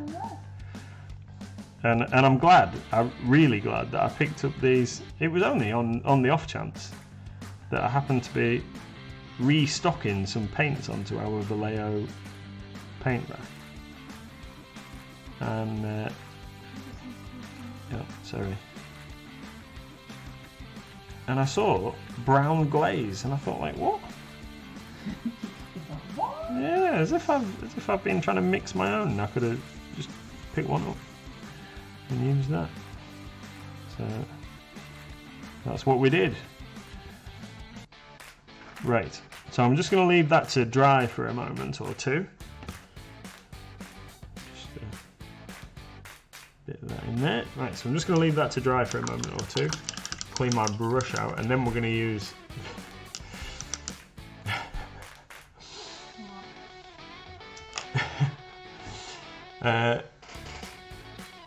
And I'm glad, I'm really glad that I picked up these. It was only on the off chance that I happened to be restocking some paints onto our Vallejo paint bath. And yeah, sorry. And I saw brown glaze, and I thought, like, what? What? Yeah, as if I've been trying to mix my own. I could have just picked one up and used that. So that's what we did. Right. So I'm just going to leave that to dry for a moment or two. Just a bit of that in there. Right. So I'm just going to leave that to dry for a moment or two. Clean my brush out, and then we're going to use.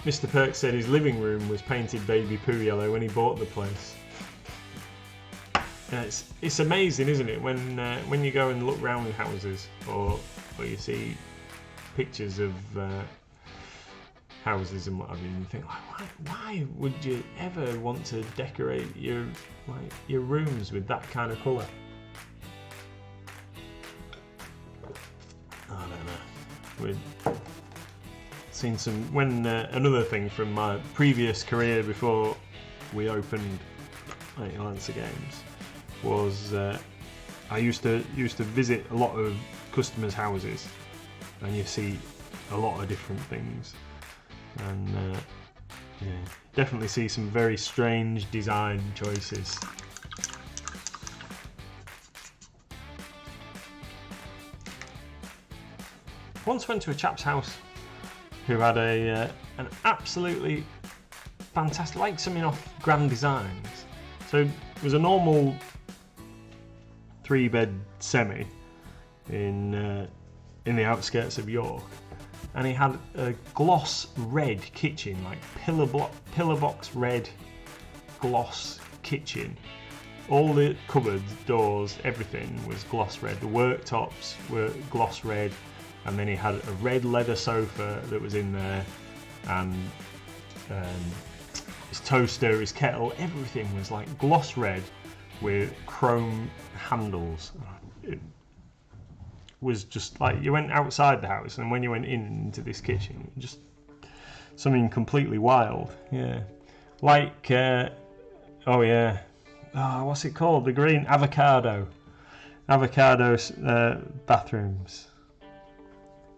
Mr. Perk said his living room was painted baby poo yellow when he bought the place. It's amazing, isn't it, when you go and look round houses, or you see pictures of houses and what have you, and you think, like, why would you ever want to decorate your rooms with that kind of colour? I don't know. We'd seen some another thing from my previous career before we opened Lancer Games was I used to visit a lot of customers' houses, and you see a lot of different things, and yeah, definitely see some very strange design choices. Once went to a chap's house who had an absolutely fantastic, like something off Grand Designs. So it was a normal 3-bed semi in the outskirts of York, and he had a gloss red kitchen, like pillar box red gloss kitchen. All the cupboards, doors, everything was gloss red. The worktops were gloss red, and then he had a red leather sofa that was in there, and his toaster, his kettle, everything was like gloss red with chrome handles. It was just like you went outside the house, and when you went into this kitchen, just something completely wild. Yeah, like what's it called? The green avocado bathrooms.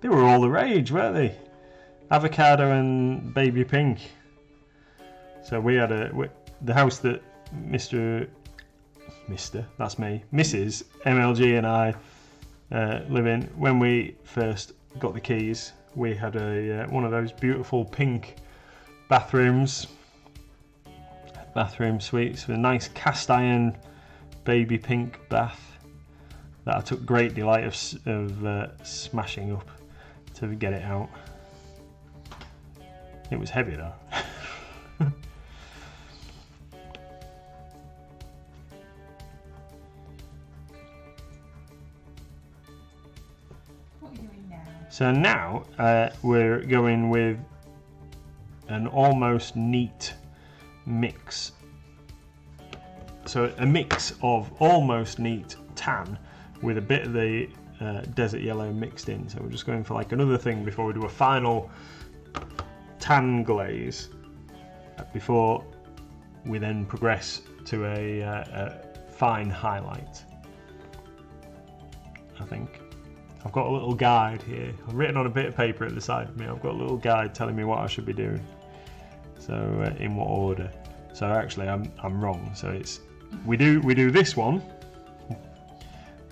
They were all the rage, weren't they? Avocado and baby pink. So we had the house that Mrs. MLG and I live in. When we first got the keys, we had one of those beautiful pink bathroom suites with a nice cast iron baby pink bath that I took great delight of smashing up to get it out. It was heavy though. What are you doing now? So now we're going with an almost neat mix. So a mix of almost neat tan with a bit of the desert yellow mixed in. So we're just going for like another thing before we do a final tan glaze, before we then progress to a fine highlight. I think I've got a little guide here. I've written on a bit of paper at the side of me. I've got a little guide telling me what I should be doing. So in what order? So actually I'm wrong. So it's we do this one.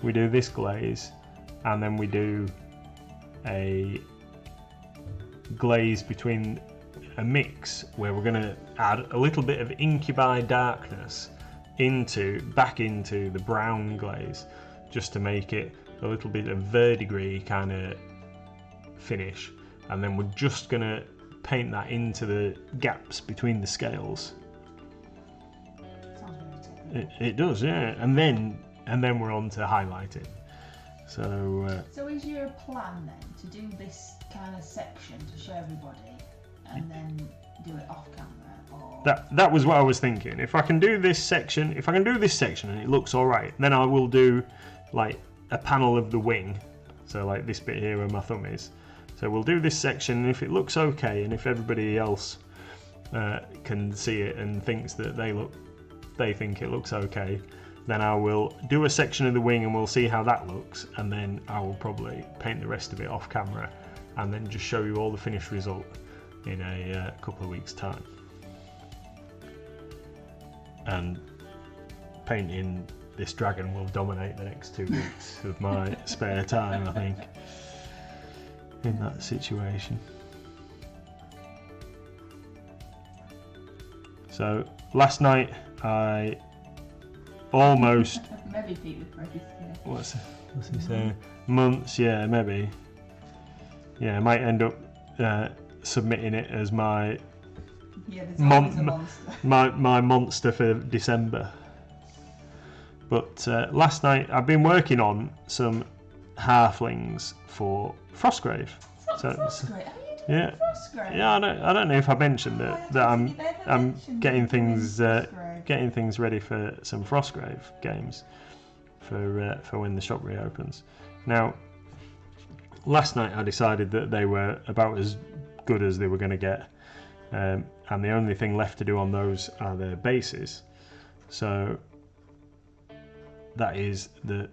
We do this glaze, and then we do a glaze between a mix where we're going to add a little bit of incubi darkness back into the brown glaze, just to make it a little bit of verdigris kind of finish, and then we're just going to paint that into the gaps between the scales. Sounds really technical. It does, yeah, and then we're on to highlighting. So is your plan then to do this kind of section to show everybody, and then do it off camera, or that was what I was thinking. If I can do this section, and it looks all right, then I will do like a panel of the wing. So like this bit here where my thumb is. So we'll do this section, and if it looks okay, and if everybody else can see it and thinks that they think it looks okay, then I will do a section of the wing and we'll see how that looks, and then I will probably paint the rest of it off camera and then just show you all the finished result in a couple of weeks' time. And painting this dragon will dominate the next 2 weeks of my spare time, I think, in that situation. So last night I almost maybe Pete with praise, yeah. What's he saying? Months, yeah, maybe. Yeah, I might end up submitting it as my my monster for December. But last night I've been working on some halflings for Frostgrave. Frostgrave? Yeah, Frostgrave? yeah. I don't know if I mentioned that I'm getting things ready for some Frostgrave games for when the shop reopens. Now, last night I decided that they were about as good as they were going to get, and the only thing left to do on those are their bases. So that is the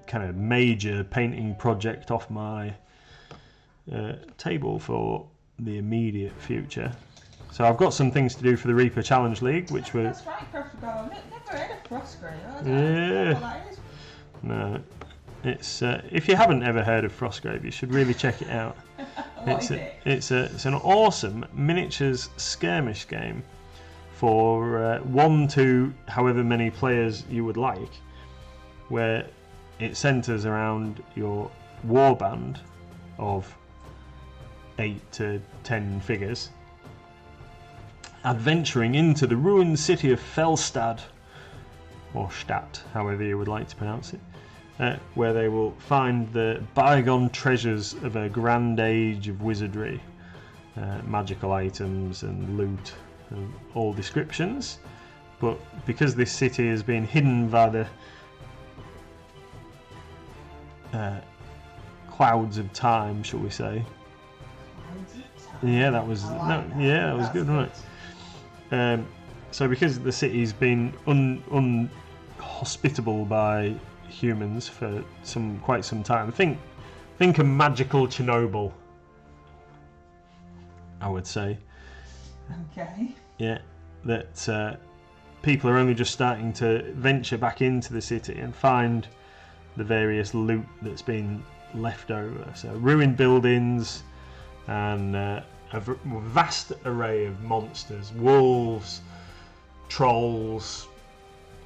kind of major painting project off my table for the immediate future. So I've got some things to do for the Reaper Challenge League, which were... That's right, Frostgrave. I've never heard of Frostgrave. Yeah. No, it's if you haven't ever heard of Frostgrave, you should really check it out. It's an awesome miniatures skirmish game for 1 to however many players you would like, where it centres around your warband of 8 to 10 figures, adventuring into the ruined city of Felstad, or Stadt, however you would like to pronounce it, where they will find the bygone treasures of a grand age of wizardry, magical items and loot of all descriptions. But because this city has been hidden by the clouds of time, shall we say? Yeah, that was that was good, wasn't it? So because the city's been unhospitable by humans for quite some time, think a magical Chernobyl, I would say. Okay. Yeah, that people are only just starting to venture back into the city and find the various loot that's been left over. So ruined buildings and a vast array of monsters, wolves, trolls,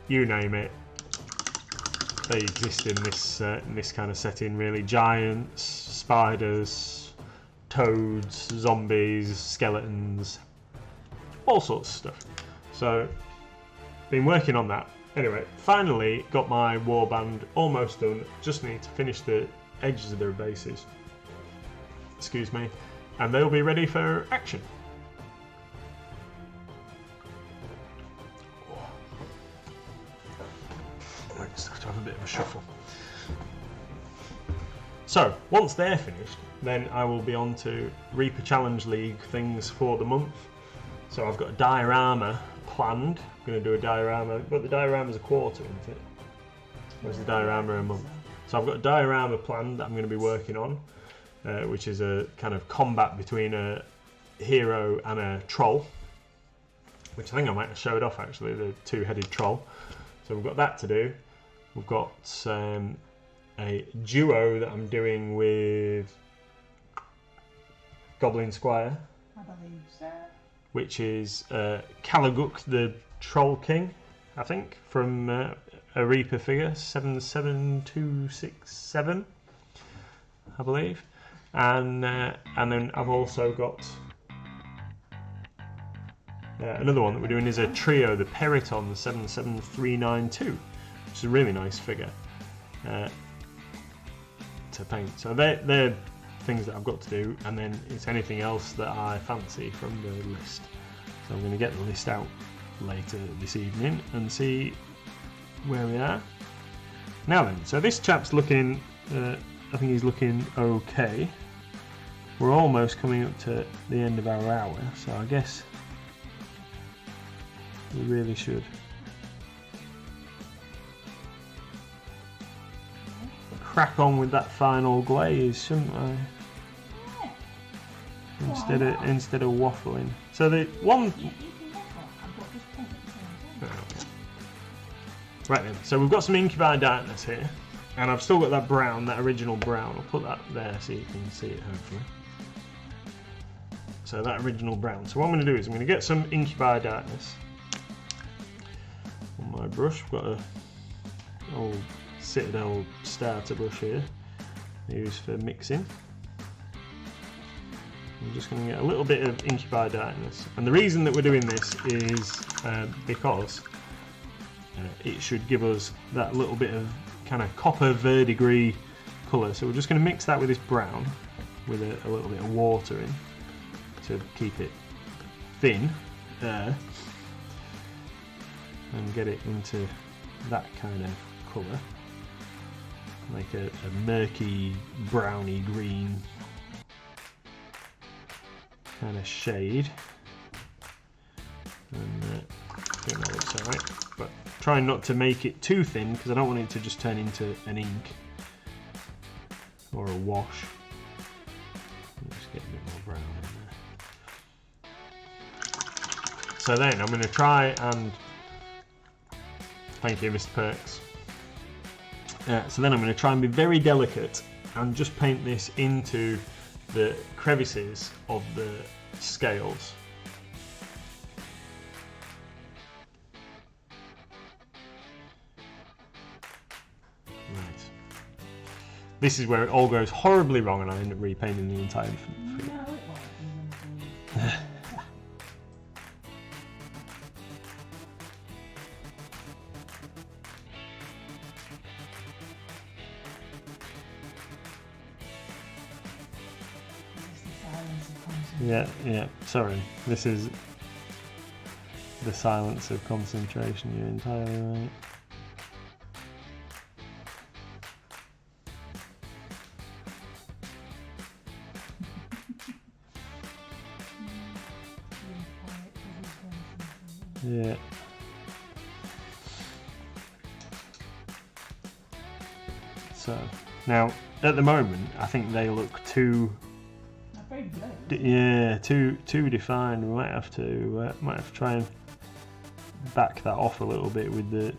you name it. They exist in this kind of setting, really. Giants, spiders, toads, zombies, skeletons, all sorts of stuff. So, been working on that. Anyway, finally got my warband almost done. Just need to finish the edges of their bases. Excuse me. And they'll be ready for action. I just have to have a bit of a shuffle. So, once they're finished, then I will be on to Reaper Challenge League things for the month. So I've got a diorama planned. I'm going to do a diorama, but the diorama's a quarter, isn't it? Or is the diorama a month? So I've got a diorama planned that I'm going to be working on, which is a kind of combat between a hero and a troll, which I think I might have showed off actually, the two-headed troll. So we've got that to do. We've got a duo that I'm doing with Goblin Squire, I believe so. which is Kalaguk the Troll King, I think, from a Reaper figure, 77267, I believe. And then I've also got another one that we're doing is a trio, the Periton 77392, which is a really nice figure. to paint. So they're things that I've got to do, and then it's anything else that I fancy from the list. So I'm going to get the list out later this evening and see where we are. Now then, so this chap's looking, I think he's looking okay. We're almost coming up to the end of our hour, so I guess we really should crack on with that final glaze, shouldn't I? Instead of waffling. So the one. Right then, so we've got some Inky by Darkness here, and I've still got that brown, that original brown. I'll put that there so you can see it hopefully. So that original brown. So what I'm going to do is I'm going to get some Inky by Darkness on my brush. I've got a old Citadel starter brush here, used for mixing. I'm just going to get a little bit of Inky by Darkness, and the reason that we're doing this is because it should give us that little bit of kind of copper verdigris colour. So we're just going to mix that with this brown with a little bit of water in to keep it thin and get it into that kind of colour, like a murky browny green kind of shade. And I think that looks alright, but trying not to make it too thin because I don't want it to just turn into an ink or a wash. Just get a bit more brown in there. So then I'm going to try and, thank you Mr. Perks. So then I'm going to try and be very delicate and just paint this into the crevices of the scales. Right. This is where it all goes horribly wrong and I end up repainting the entire thing. No, it won't. Yeah, sorry. This is the silence of concentration, you're entirely right. Yeah. So, now, at the moment, I think they look too... Very blue. Yeah, too defined. We might have to try and back that off a little bit with the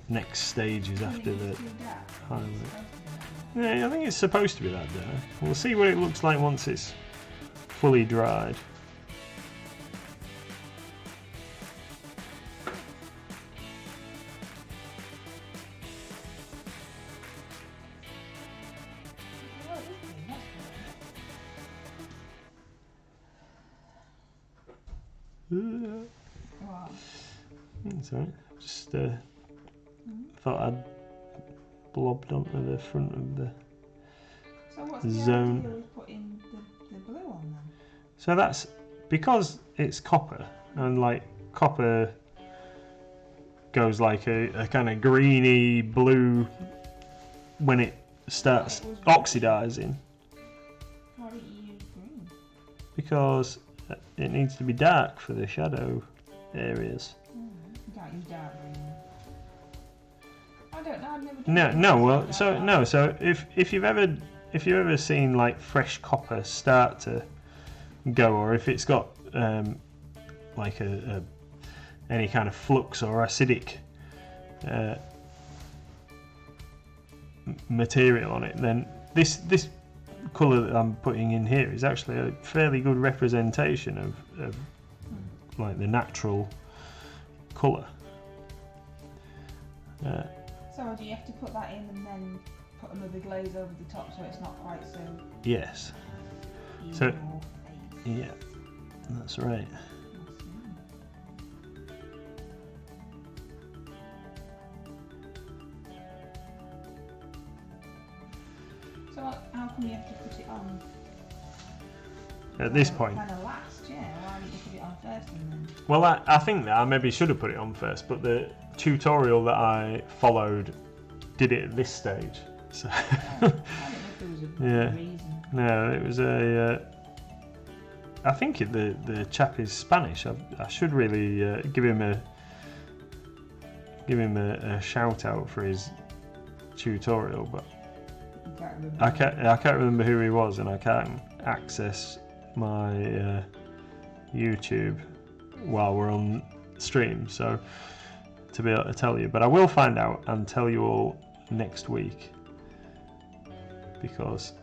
next stages after the highlight. Yeah, I think it's supposed to be that dark. We'll see what it looks like once it's fully dried. Wow. That's alright. Just thought I'd blobbed onto the front of the So what's the zone. idea of putting the blue on then? So that's because it's copper, and like copper goes like a kind of greeny blue when it starts oxidizing. Why don't you use green? Because it needs to be dark for the shadow areas. You can't use dark green. I don't know. I've never done No. Well, so if you've ever seen like fresh copper start to go, or if it's got like any kind of flux or acidic material on it, then this colour that I'm putting in here is actually a fairly good representation of like the natural colour. So do you have to put that in and then put another glaze over the top so it's not quite so Yes. in So- your face? Yeah, that's right. So how come you have to put it on? At this point. Kind of last, yeah. Why didn't you put it on first and then? Well, I think that I maybe should have put it on first, but the tutorial that I followed did it at this stage. So I didn't know if there was a Yeah. reason. no, it was a. I think the chap is Spanish. I should really give him a shout out for his tutorial, but You can't remember. I can't remember who he was, and I can't access my YouTube while we're on stream, so to be able to tell you, but I will find out and tell you all next week, because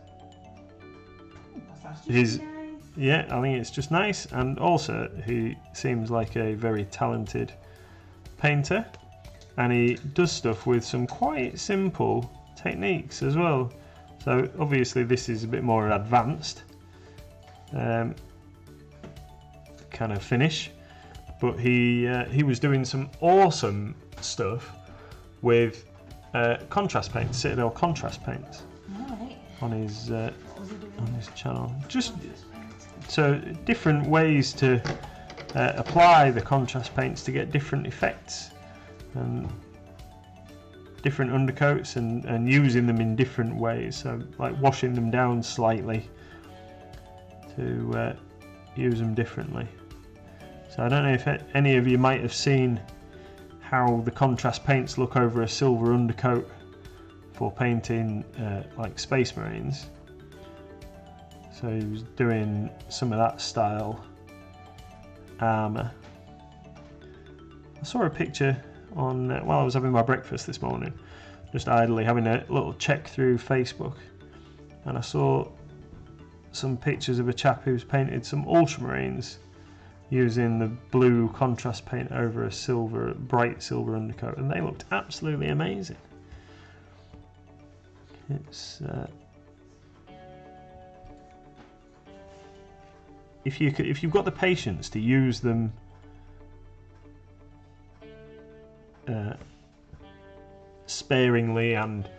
That's just his nice. yeah, I think it's just nice, and also he seems like a very talented painter, and he does stuff with some quite simple techniques as well. So obviously this is a bit more advanced kind of finish, but he was doing some awesome stuff with contrast paints, Citadel contrast paints Alright. on his What was he doing? on his channel. Just so different ways to apply the contrast paints to get different effects and different undercoats, and using them in different ways, so like washing them down slightly to use them differently. So I don't know if any of you might have seen how the contrast paints look over a silver undercoat for painting like Space Marines. So he was doing some of that style armour. I saw a picture on while I was having my breakfast this morning, just idly having a little check through Facebook, and I saw some pictures of a chap who's painted some Ultramarines using the blue contrast paint over a bright silver undercoat, and they looked absolutely amazing. It's if you've got the patience to use them sparingly and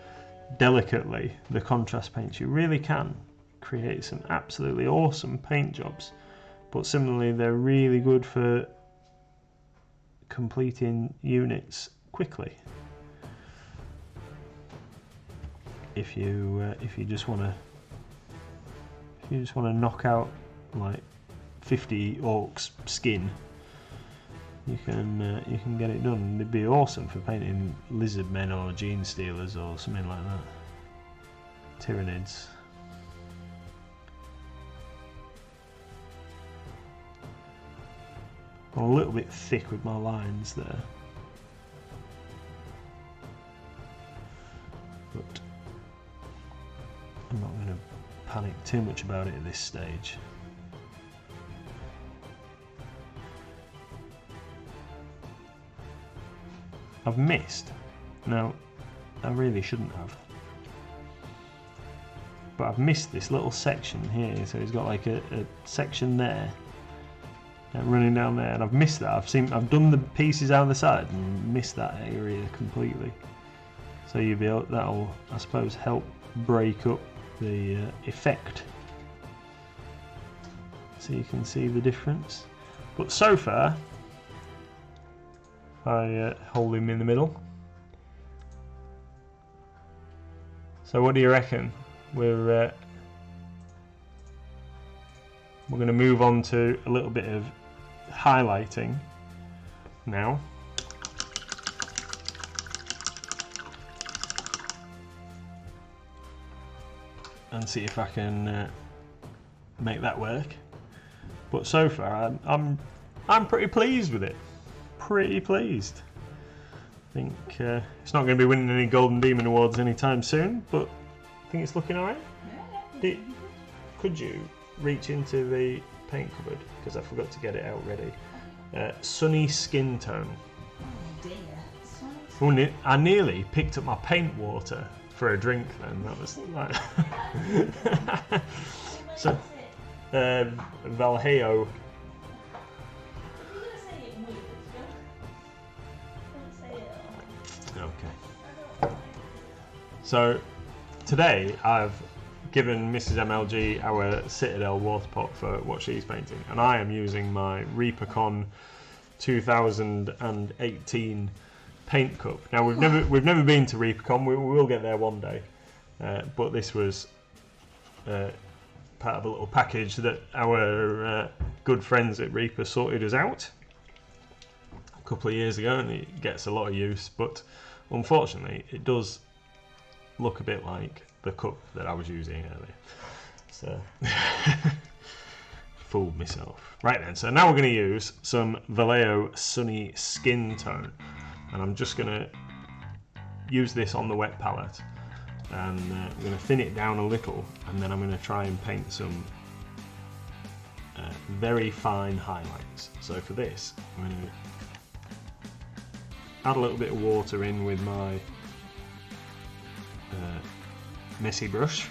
delicately, the contrast paints, you really can create some absolutely awesome paint jobs. But similarly, they're really good for completing units quickly. If you just want to knock out like 50 orcs skin, you can get it done. It'd be awesome for painting lizard men or gene stealers or something like that. Tyranids. I'm a little bit thick with my lines there, but I'm not going to panic too much about it at this stage. I've missed. Now, I really shouldn't have, but I've missed this little section here. So he's got like a section there running down there, and I've missed that. I've done the pieces down the side and missed that area completely. So you'll be able, that'll, I suppose, help break up the effect, so you can see the difference. But so far, I hold him in the middle. So what do you reckon? We're going to move on to a little bit of highlighting now. And see if I can make that work. But so far, I'm pretty pleased with it. Pretty pleased. I think it's not going to be winning any Golden Demon Awards anytime soon, but I think it's looking alright. Yeah. Could you reach into the paint cupboard, because I forgot to get it out ready. Sunny Skin Tone. Oh dear. I nearly picked up my paint water for a drink then. That was like so Vallejo. Okay. So today I've given Mrs. MLG our Citadel water pot for what she's painting, and I am using my ReaperCon 2018 paint cup. Now we've never been to ReaperCon. We will get there one day, but this was part of a little package that our good friends at Reaper sorted us out a couple of years ago, and it gets a lot of use. But unfortunately, it does look a bit like the cup that I was using earlier. So fooled myself. Right then, so now we're going to use some Vallejo Sunny Skin Tone, and I'm just going to use this on the wet palette, and I'm going to thin it down a little, and then I'm going to try and paint some very fine highlights. So for this, I'm going to add a little bit of water in with my messy brush.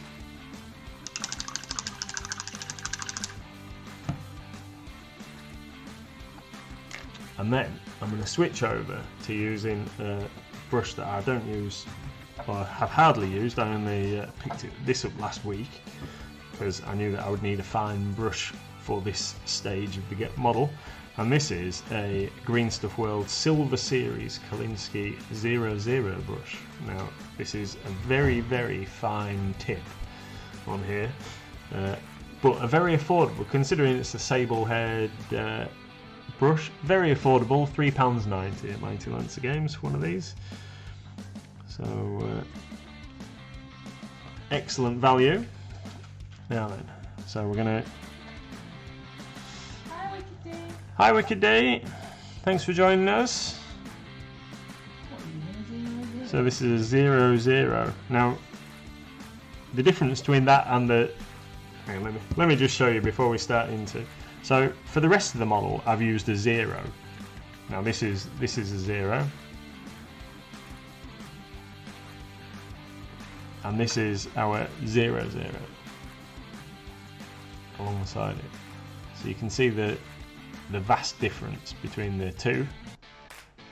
And then I'm going to switch over to using a brush that I don't use, or have hardly used. I only picked this up last week because I knew that I would need a fine brush for this stage of the model. And this is a Green Stuff World Silver Series Kolinsky 00 brush. Now, this is a very, very fine tip on here, but a very affordable, considering it's a sable-haired brush. Very affordable, £3.90 at Mighty Lancer Games for one of these. So, excellent value. Now then, so we're going to... Hi Wicked Day, thanks for joining us. So this is a 00. Now, the difference between that and the... Hang on, let me just show you before we start into... So for the rest of the model, I've used a 0. Now this is a 0. And this is our 00 alongside it. So you can see the vast difference between the two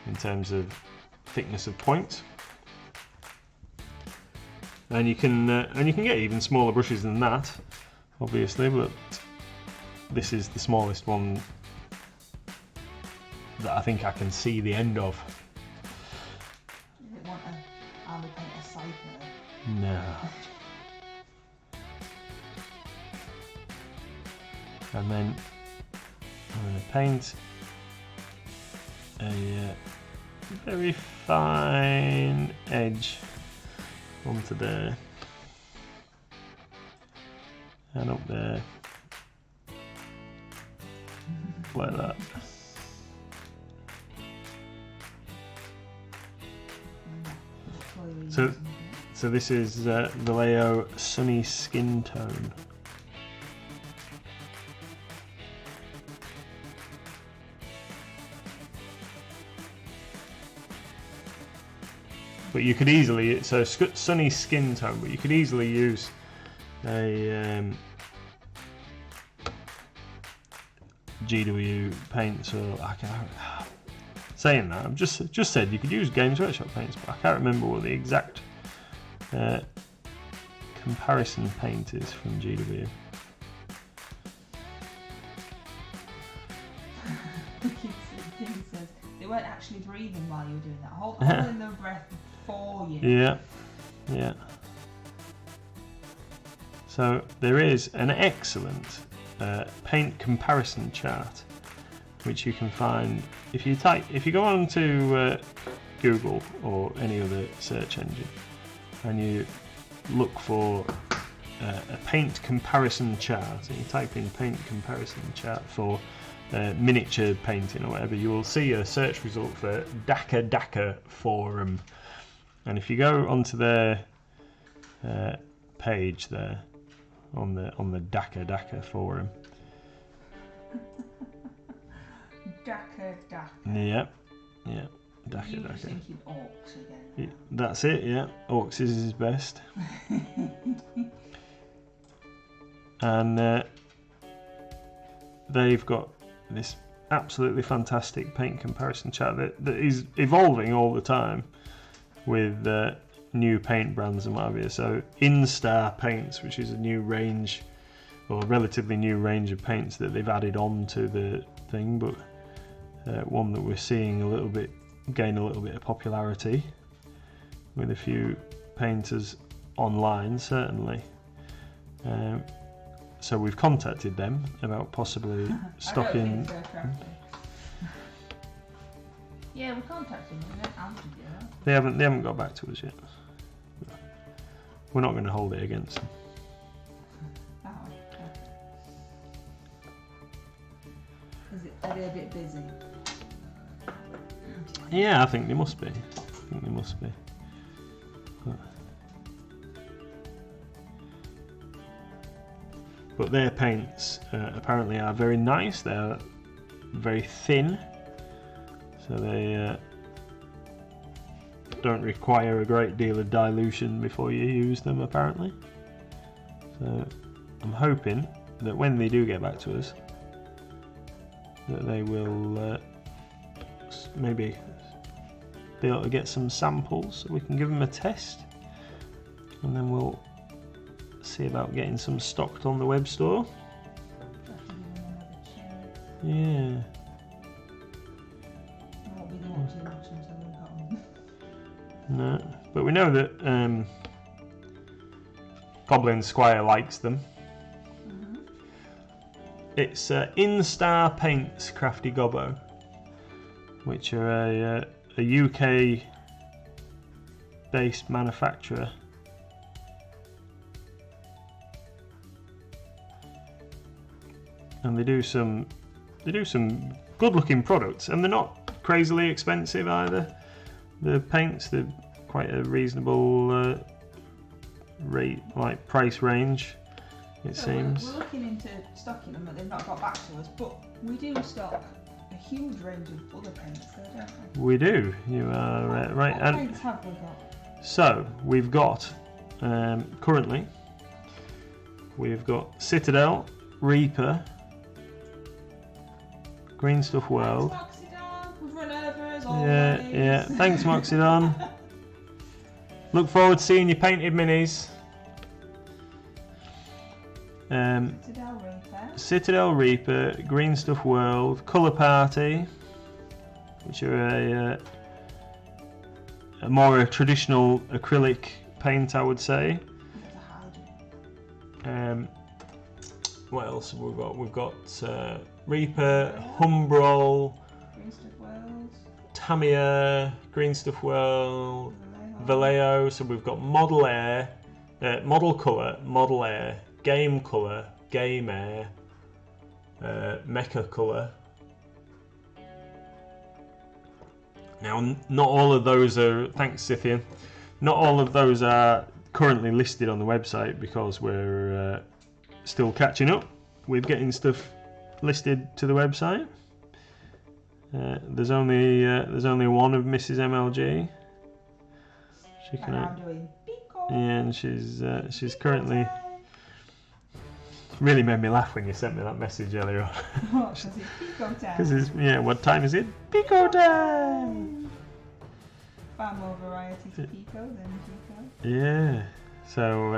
in terms of thickness of point, and you can get even smaller brushes than that, obviously, but this is the smallest one that I think I can see the end of. You didn't want a side No. And then I'm going to paint a very fine edge onto there and up there, like that. So this is Vallejo Sunny Skin Tone. But you could easily, so Sunny Skin Tone, but you could easily use a GW paint. So saying that, I've just said you could use Games Workshop paints, but I can't remember what the exact comparison paint is from GW. They weren't actually breathing while you were doing that. Holding their breath for you. Yeah. So there is an excellent paint comparison chart, which you can find if you go on to Google or any other search engine, and you look for a paint comparison chart, and you type in paint comparison chart for miniature painting or whatever, you will see a search result for Daka Forum, and if you go onto their page there on the Daka Forum, Daka. Yeah, Daka. You were thinking orcs again. That's it. Yeah, orcs is his best. And they've got this absolutely fantastic paint comparison chart that is evolving all the time with new paint brands and what have you. So Instar Paints, which is a new range, or a relatively new range of paints that they've added on to the thing, but one that we're seeing gain a little bit of popularity with a few painters online, certainly. So we've contacted them about possibly stocking. Yeah, we contacted them. They haven't answered yet. They haven't got back to us yet. We're not going to hold it against them. Oh, okay. Are they a bit busy? Yeah, I think they must be. But their paints apparently are very nice. They're very thin, so they don't require a great deal of dilution before you use them, apparently. So I'm hoping that when they do get back to us, that they will maybe be able to get some samples so we can give them a test, and then we'll see about getting some stocked on the web store. Yeah. No, but we know that Goblin Squire likes them. Mm-hmm. It's Instar Paints Crafty Gobbo, which are a UK based manufacturer. And they do some good looking products, and they're not crazily expensive either. The paints, they're quite a reasonable price range, it seems. We're looking into stocking them, but they've not got back to us. But we do stock a huge range of other paints, though, don't we? We do. You are right. What paints have we got? So we've got currently we've got Citadel, Reaper, Green Stuff World. Thanks, Moxidon. We've run over as always. Yeah. Thanks, Moxidon. Look forward to seeing your painted minis. Citadel Reaper, Green Stuff World, Colour Party, which are a more traditional acrylic paint, I would say. What else have we got? We've got Reaper, Humbrol, Green Stuff World, Tamiya, Green Stuff World, Vallejo. So we've got Model Air, Model Colour, Model Air, Game Colour, Game Air, Mecha Colour. Now, not all of those are, thanks Scythian, not all of those are currently listed on the website because we're still catching up with getting stuff listed to the website. There's only one of Mrs. MLG. She can. And I'm doing Pico. Yeah, and she's currently. Really made me laugh when you sent me that message earlier on. What? Because it's Pico time. Because it's what time is it? Pico time. Far more variety to Pico than Pico. Yeah. So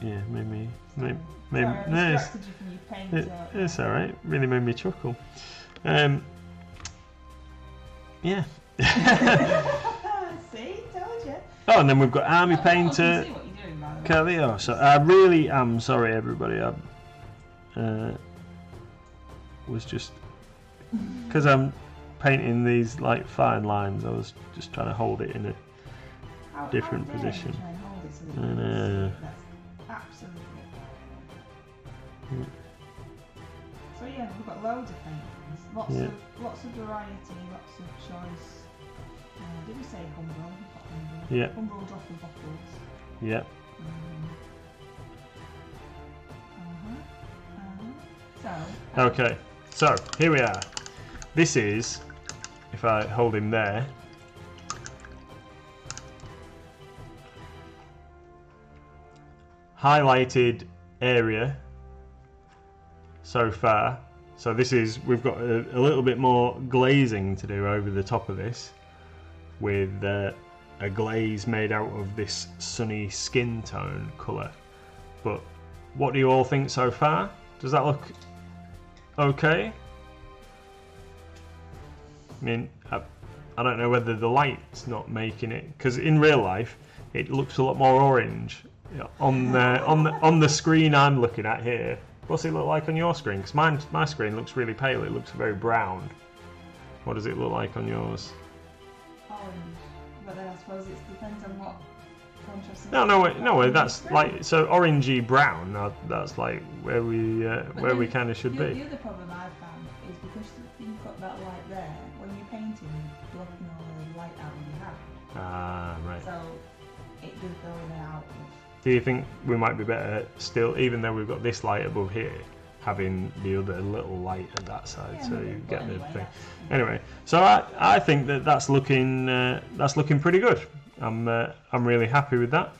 yeah, maybe. Sorry, I No, distracted you from your paint. it's all right. Really made me chuckle. Yeah. See, told you. Oh, and then we've got Army I Painter. can see what you're doing, by the way. Kelly. Oh, so I really am sorry, everybody. I was just because I'm painting these like fine lines. I was just trying to hold it in a different How dare you position. try and hold it so that I you can know. see it? That's absolutely. So yeah, we've got loads of paintings, lots of variety, lots of choice. Did we say Humbrol? We've got Humbrol. Yeah. Humbrol dropper bottles. Yeah. So. Okay. So here we are. This is, if I hold him there. Highlighted area so far. So this is, we've got a little bit more glazing to do over the top of this with a glaze made out of this sunny skin tone colour. But what do you all think so far? Does that look okay? I mean, I don't know whether the light's not making it, because in real life it looks a lot more orange on the screen I'm looking at here. What's it look like on your screen? Because my screen looks really pale. It looks very brown. What does it look like on yours? Orange, but then I suppose it depends on what contrast. No, that's like so orangey brown. That's like where we kind of should be. The other problem I've found is because you've got that light there. When you're painting, you're blocking all the light out when you have. Ah, right. So it does go in and out. Do you think we might be better still, even though we've got this light above here, having the other little light at that side, so you get the thing. Anyway, so I think that's looking pretty good. I'm really happy with that.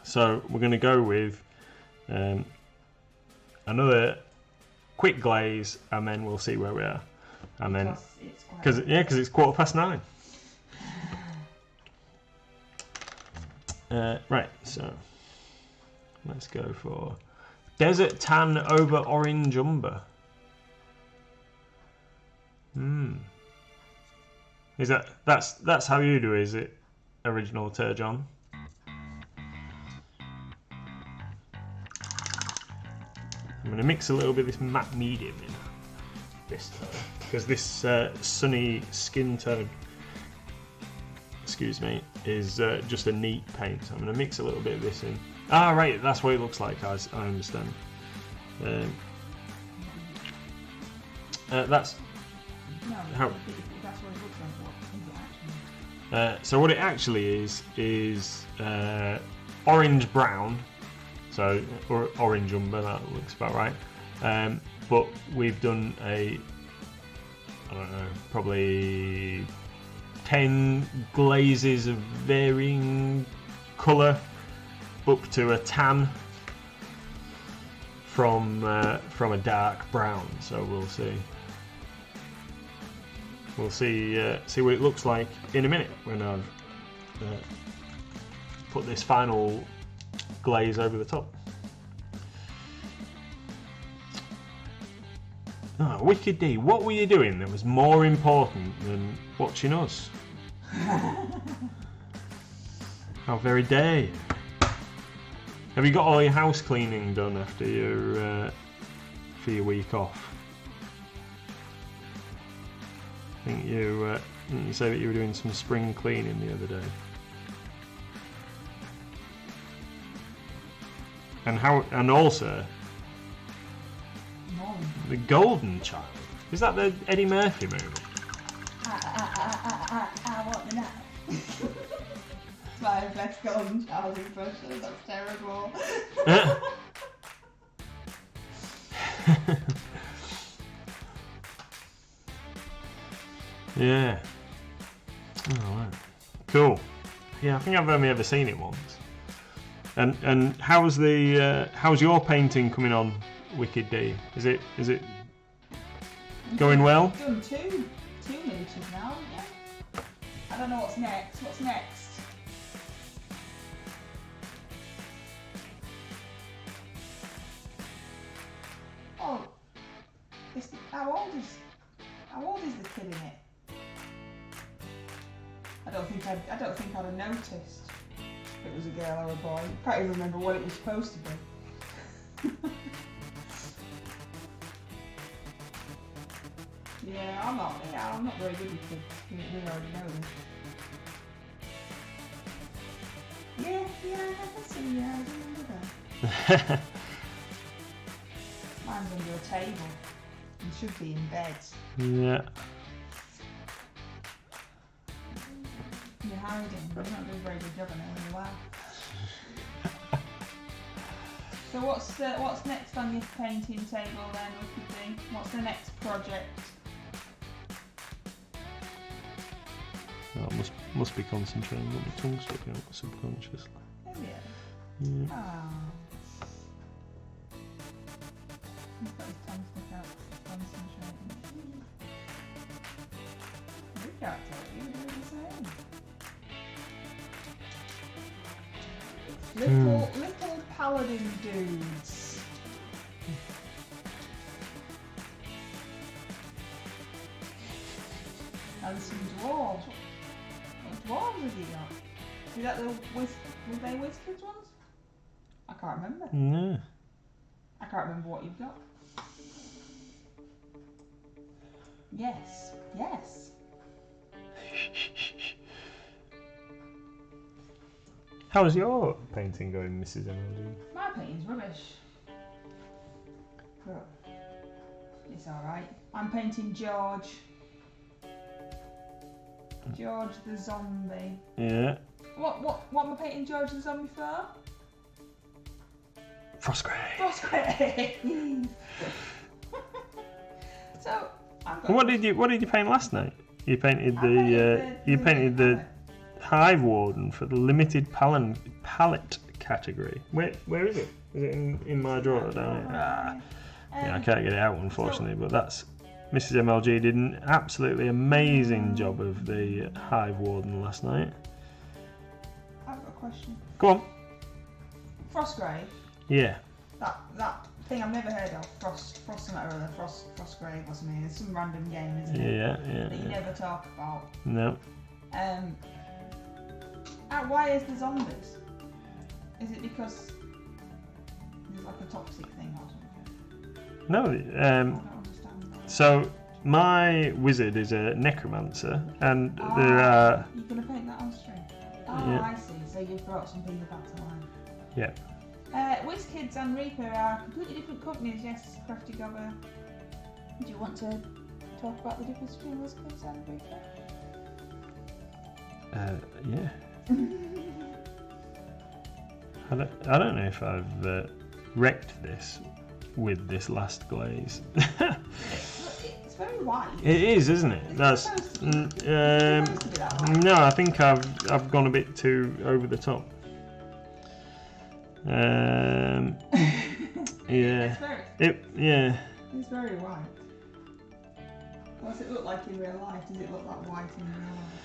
So we're going to go with another quick glaze, and then we'll see where we are. And then because it's 9:15. Right, so let's go for Desert Tan over Orange Umber. Is that's how you do it, is it, original Turjon? I'm going to mix a little bit of this matte medium in this time, because this sunny skin tone, excuse me, is just a neat paint. So I'm going to mix a little bit of this in. Ah, right, that's what it looks like, guys. I understand. That's how. So what it actually is orange brown. So or orange umber. That looks about right. But we've done I don't know, probably 10 glazes of varying colour up to a tan from a dark brown. So we'll see. We'll see what it looks like in a minute when I've put this final glaze over the top. Oh, Wicked D, what were you doing that was more important than watching us? How very dare you? Have you got all your house cleaning done after for your week off? I think you said that you were doing some spring cleaning the other day. And also the Golden Child. Is that the Eddie Murphy movie? I want the knife. It's my best Golden Child impression. That's terrible. Yeah. Oh, right. Cool. Yeah, I think I've only ever seen it once. And how's your painting coming on, Wicked D? Is it going well? I've done two miniatures now, yeah. I don't know what's next. What's next? Oh, how old is the kid in it? I don't think I'd have noticed if it was a girl or a boy. I can't even remember what it was supposed to be. Yeah, I'm not very good with kids. We already know this. Yeah, I remember that. Mine's under a table. It should be in bed. Yeah. You're hiding. You're not doing a very good job of knowing you are. So what's next on your painting table then, Wicked D? What's the next project? Oh, must be concentrating on my tongue sticking out subconsciously. Oh yeah. Yeah. Ah. He's got his tongue stuck out concentrating. We can't tell you, you're the same. Little paladin dudes. And some dwarves. What dwarves has he got? Is that were they WizKids ones? I can't remember. No. I can't remember what you've got. Yes. How's your painting going, Mrs. MLG? My painting's rubbish. But it's alright. I'm painting George. George the zombie. Yeah. What am I painting George the zombie for? Frostgrave. Frostgrave. So I've got. What did you paint last night? You painted the Hive Warden for the limited palette category. Where is it? Is it in my drawer down here? Yeah, I can't get it out unfortunately, but that's Mrs. MLG did an absolutely amazing job of the Hive Warden last night. I've got a question. Go on. Frostgrave. Yeah. That thing I've never heard of. Frostgrave or something. It's some random game, isn't it? Yeah. That you never talk about. No. Why is the zombies? Is it because there's like a toxic thing or something? No. I don't understand that. So my wizard is a necromancer, and there are. You're gonna paint that on stream. Oh, Yeah. I see. So you've brought something back to life. Yeah. WizKids and Reaper are completely different companies. Yes, Crafty Gobber. Do you want to talk about the difference between WizKids and Reaper? Yeah. I don't know if I've wrecked this with this last glaze. It's very white. It is, isn't it? That's no. I think I've gone a bit too over the top. Yeah. It's very white. What's it look like in real life? Does it look like white in real life?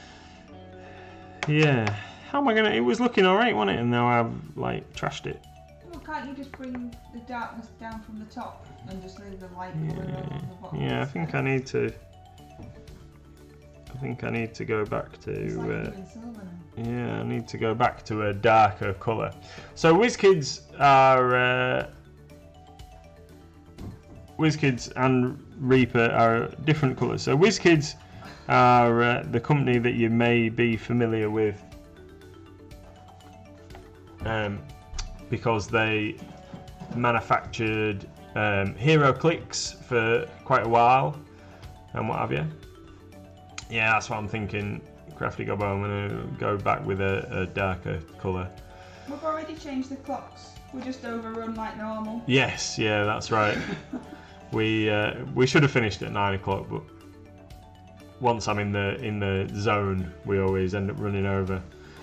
Yeah. How am I gonna? It was looking alright, wasn't it? And now I've like trashed it. Well, can't you just bring the darkness down from the top and just leave the light colour on the bottom? Yeah, I think I need to. Go back to. It's like doing silver now. Yeah, I need to go back to a darker colour. So WizKids and Reaper are different colours. So WizKids are the company that you may be familiar with because they manufactured Hero Clicks for quite a while and what have you. Yeah, that's what I'm thinking. Crafty Gobbo, I'm going to go back with a darker colour. We've already changed the clocks. We're just overrun like normal. Yes, yeah, that's right. We should have finished at 9 o'clock, but once I'm in the zone, we always end up running over.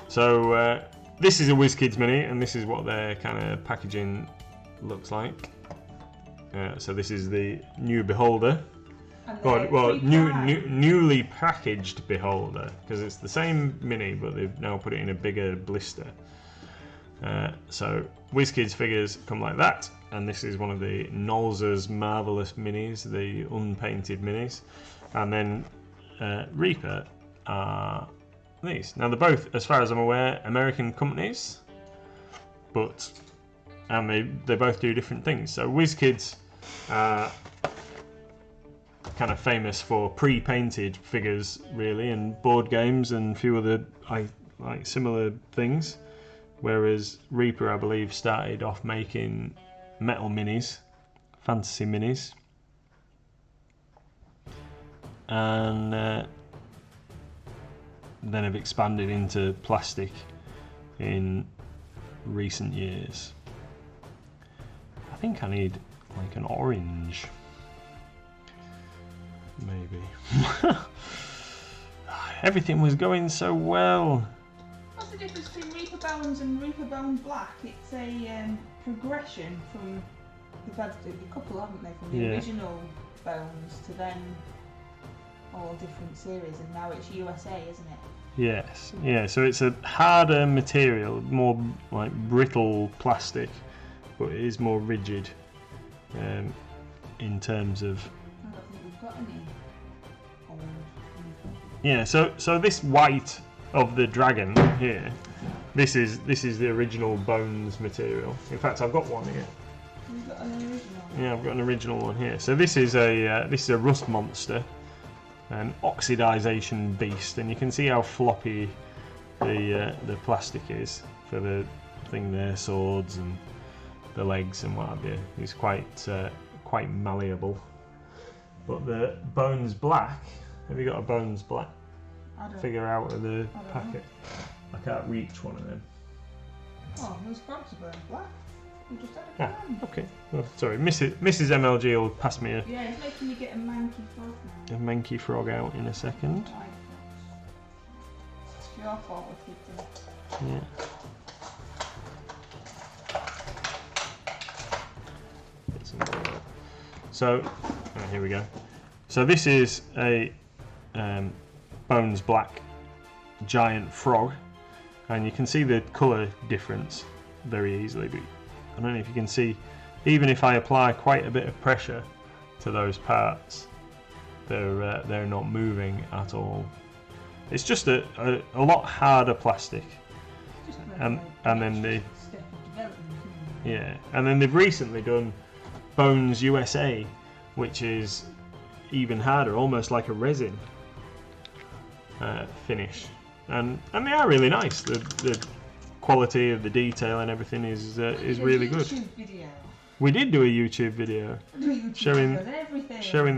So this is a WizKids Mini, and this is what their kind of packaging looks like. So this is the new Beholder. Newly packaged Beholder, because it's the same Mini, but they've now put it in a bigger blister. So WizKids figures come like that, and this is one of the Nolzur's Marvelous Minis, the unpainted Minis, and then Reaper are these. Now they're both, as far as I'm aware, American companies, and they both do different things. So WizKids are kind of famous for pre-painted figures, really, and board games and a few other like similar things. Whereas Reaper, I believe, started off making metal minis, fantasy minis, and then have expanded into plastic in recent years. I think I need like an orange, maybe. Everything was going so well. What's the difference between Reaper Bones and Reaper Bones Black? It's a progression from, they've had a couple, haven't they, from the original Bones to then all different series, and now it's USA, isn't it? Yes, yeah, so it's a harder material, more like brittle plastic, but it is more rigid in terms of... I don't think we've got any old. Yeah, so this white of the dragon here, this is the original bones material. In fact, I've got one here. You've got an original? Yeah, I've got an original one here. So this is a rust monster, an oxidization beast, and you can see how floppy the plastic is for the thing there, swords and the legs and what have you. It's quite malleable. But the bones black. Have you got a bones black figure out of the packet? I can't reach one of them. Oh, those frogs are bones black. We just had a can. Okay. Oh, sorry, Mrs. MLG will pass me Yeah, it's making me get a manky frog now. a manky frog out in a second. It's your fault we keep them. Yeah. So, here we go. So this is a bones black giant frog, and you can see the colour difference very easily. But I don't know if you can see, even if I apply quite a bit of pressure to those parts, they're not moving at all. It's just a lot harder plastic, and then they've recently done Bones USA, which is even harder, almost like a resin finish, and they are really nice. The quality of the detail and everything is really good. Video. We did do a YouTube video showing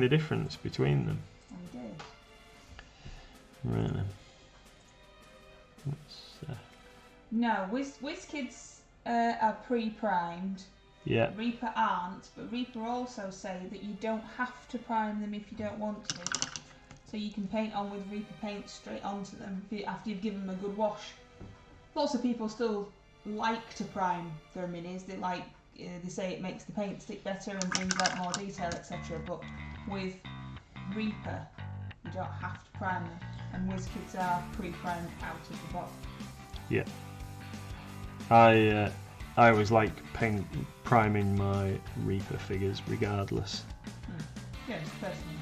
the difference between them. We did. Right then. No, WizKids are pre-primed. Yeah. Reaper aren't, but Reaper also say that you don't have to prime them if you don't want to. So you can paint on with Reaper paint straight onto them after you've given them a good wash. Lots of people still like to prime their minis. They like, they say it makes the paint stick better and brings out more detail, etc. But with Reaper, you don't have to prime them, and WizKids are pre-primed out of the box. Yeah. I always like priming my Reaper figures regardless. Yeah, just personally.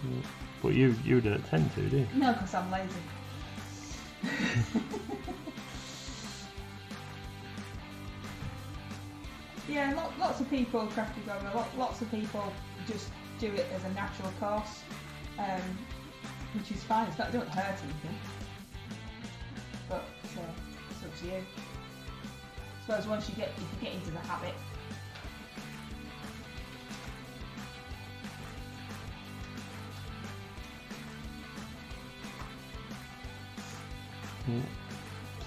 Yeah. But you don't tend to, do you? No, because I'm lazy. Yeah, lots of people, Crafty Gogger, lots of people just do it as a natural course, which is fine. It don't hurt anything. But it's up to you. I suppose once if you get into the habit.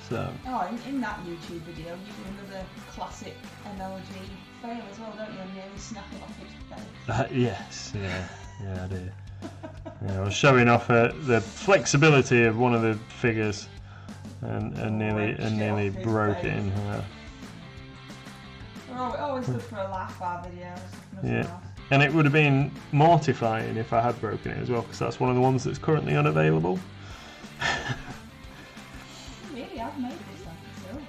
So. Oh, in that YouTube video, you do another classic MLG fail as well, don't you? And nearly snap it off its face. Yes, yeah, I do. Yeah, I was showing off the flexibility of one of the figures, and nearly broke it in half. We're always good for a laugh, our videos. Yeah, else. and it would have been mortifying if I had broken it as well, because that's one of the ones that's currently unavailable. Really, I've made this like a silver.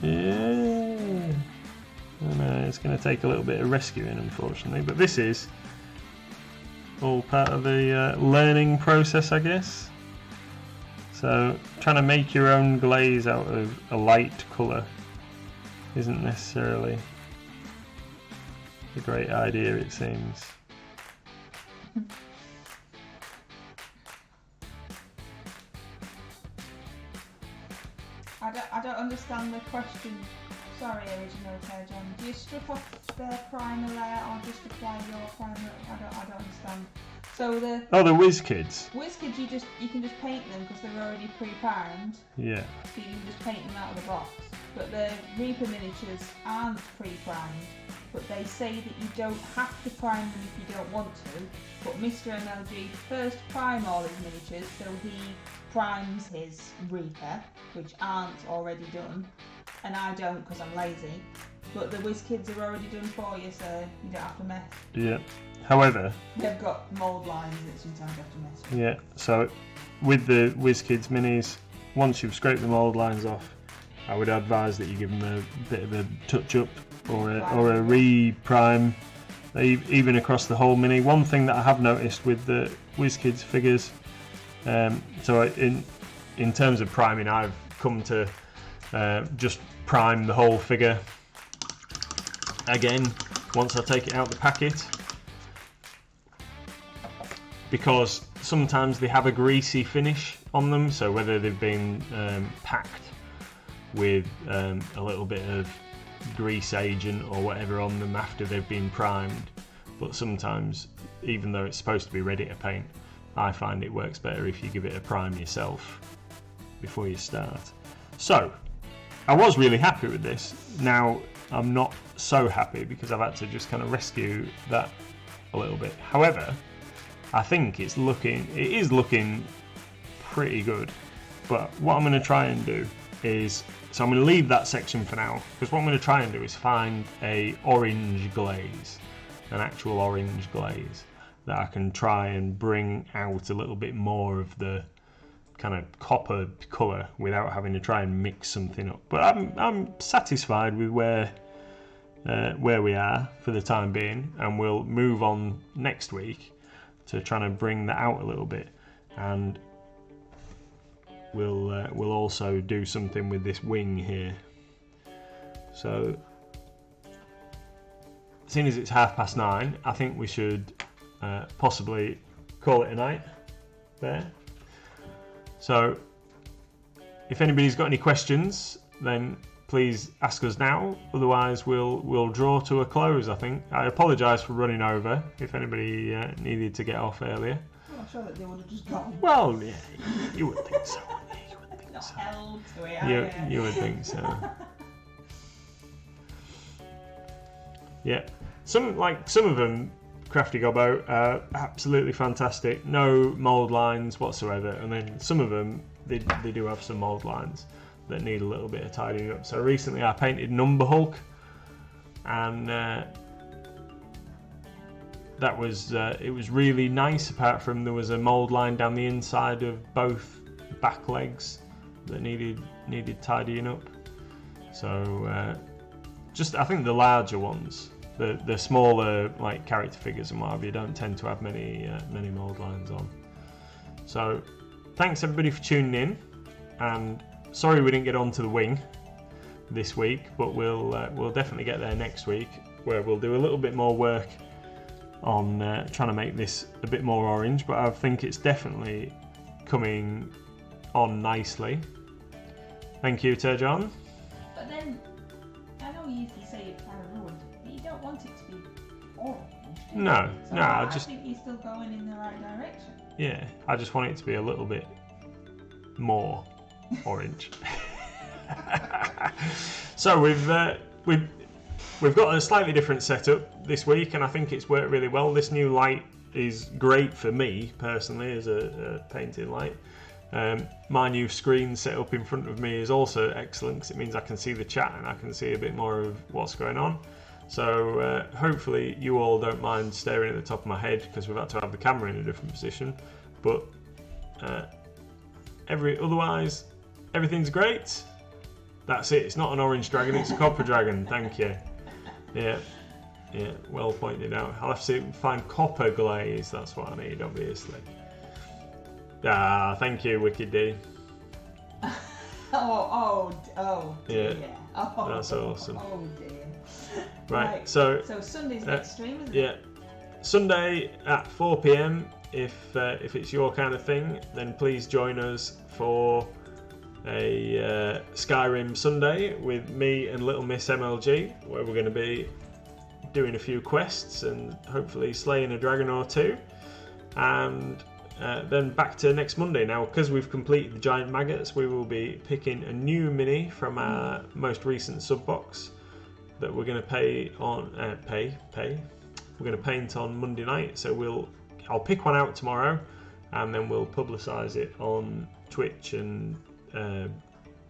Yeah. I know, it's going to take a little bit of rescuing, unfortunately, but this is all part of the learning process, I guess. So, trying to make your own glaze out of a light colour isn't necessarily a great idea, it seems. I don't understand the question. Sorry, original Claire John. Do you strip off the primer layer or just apply your primer? I don't understand. So the WizKids. WizKids, you can just paint them because they're already pre-primed. Yeah. So you can just paint them out of the box. But the Reaper miniatures aren't pre-primed, but they say that you don't have to prime them if you don't want to. But Mr. MLG first prime all his miniatures, so he primes his Reaper, which aren't already done, and I don't because I'm lazy. But the WizKids are already done for you, so you don't have to mess. Yeah. However, they've got mould lines that sometimes you have to mess with. Yeah. So with the WizKids minis, once you've scraped the mould lines off, I would advise that you give them a bit of a touch up or a re-prime, even across the whole Mini. One thing that I have noticed with the WizKids figures, so in terms of priming, I've come to just prime the whole figure again once I take it out the packet, because sometimes they have a greasy finish on them, so whether they've been packed with a little bit of grease agent or whatever on them after they've been primed, but sometimes, even though it's supposed to be ready to paint, I find it works better if you give it a prime yourself before you start. So I was really happy with this. Now I'm not so happy because I've had to just kind of rescue that a little bit. However, I think it is looking pretty good. But what I'm going to try and do is, so I'm going to leave that section for now, because what I'm going to try and do is find a orange glaze, an actual orange glaze that I can try and bring out a little bit more of the kind of copper colour without having to try and mix something up. But I'm satisfied with where we are for the time being, and we'll move on next week to trying to bring that out a little bit, and we'll also do something with this wing here. So seeing as it's 9:30, I think we should possibly call it a night there. So if anybody's got any questions, then please ask us now. Otherwise, we'll draw to a close, I think. I apologise for running over if anybody needed to get off earlier. Well, I'm sure that they would have just gone. Well, yeah, you would think so. You would think Not so. held to it, You would think so. Yeah, some of them, Crafty Gobbo, are absolutely fantastic. No mould lines whatsoever, and then some of them they do have some mould lines that need a little bit of tidying up. So recently I painted Number Hulk, and that was it was really nice. Apart from there was a mould line down the inside of both back legs that needed tidying up. So just I think the larger ones, the smaller like character figures and what have you, don't tend to have many mould lines on. So thanks everybody for tuning in, and sorry we didn't get onto the wing this week, but we'll definitely get there next week, where we'll do a little bit more work on trying to make this a bit more orange. But I think it's definitely coming on nicely. Thank you, Terjan. But then, I know you usually say it kind of would, but you don't want it to be orange, do you? No, So no, I think you're still going in the right direction. Yeah, I just want it to be a little bit more orange. So we've got a slightly different setup this week, and I think it's worked really well. This new light is great for me personally as a painting light. My new screen set up in front of me is also excellent, because it means I can see the chat and I can see a bit more of what's going on. So hopefully you all don't mind staring at the top of my head, because we've had to have the camera in a different position. But otherwise everything's great. That's it. It's not an orange dragon, it's a copper dragon. Thank you. Yeah, well pointed out. I'll have to find copper glaze. That's what I need, obviously. Thank you, Wicked D. Oh dear. Yeah, Oh, that's awesome. Oh dear. Right, so Sunday's next stream, isn't it? yeah, Sunday at 4 p.m. If it's your kind of thing, then please join us for a Skyrim Sunday with me and Little Miss MLG, where we're going to be doing a few quests and hopefully slaying a dragon or two, and then back to next Monday. Now, because we've completed the giant maggots, we will be picking a new mini from our most recent sub box that we're going to We're going to paint on Monday night. So I'll pick one out tomorrow, and then we'll publicise it on Twitch and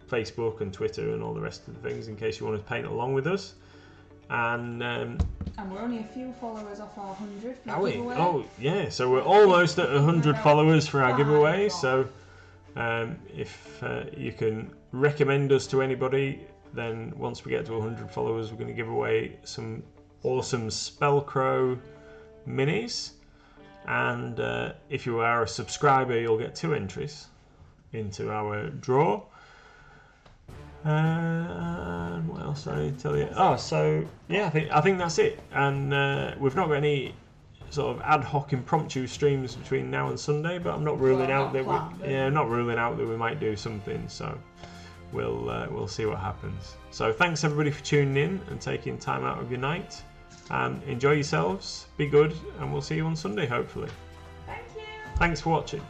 Facebook and Twitter and all the rest of the things, in case you want to paint along with us. And we're only a few followers off our 100 for are the we? giveaway. Oh yeah, so we're almost at 100 followers for our giveaway. So If you can recommend us to anybody, then once we get to 100 followers, we're going to give away some awesome Spellcrow minis. And if you are a subscriber, you'll get 2 entries into our draw. And what else did I need to tell you? Oh, so yeah, I think that's it. And we've not got any sort of ad hoc impromptu streams between now and Sunday, but I'm not ruling out that we might do something. So we'll see what happens. So thanks everybody for tuning in and taking time out of your night. Enjoy yourselves, be good, and we'll see you on Sunday hopefully. Thank you. Thanks for watching.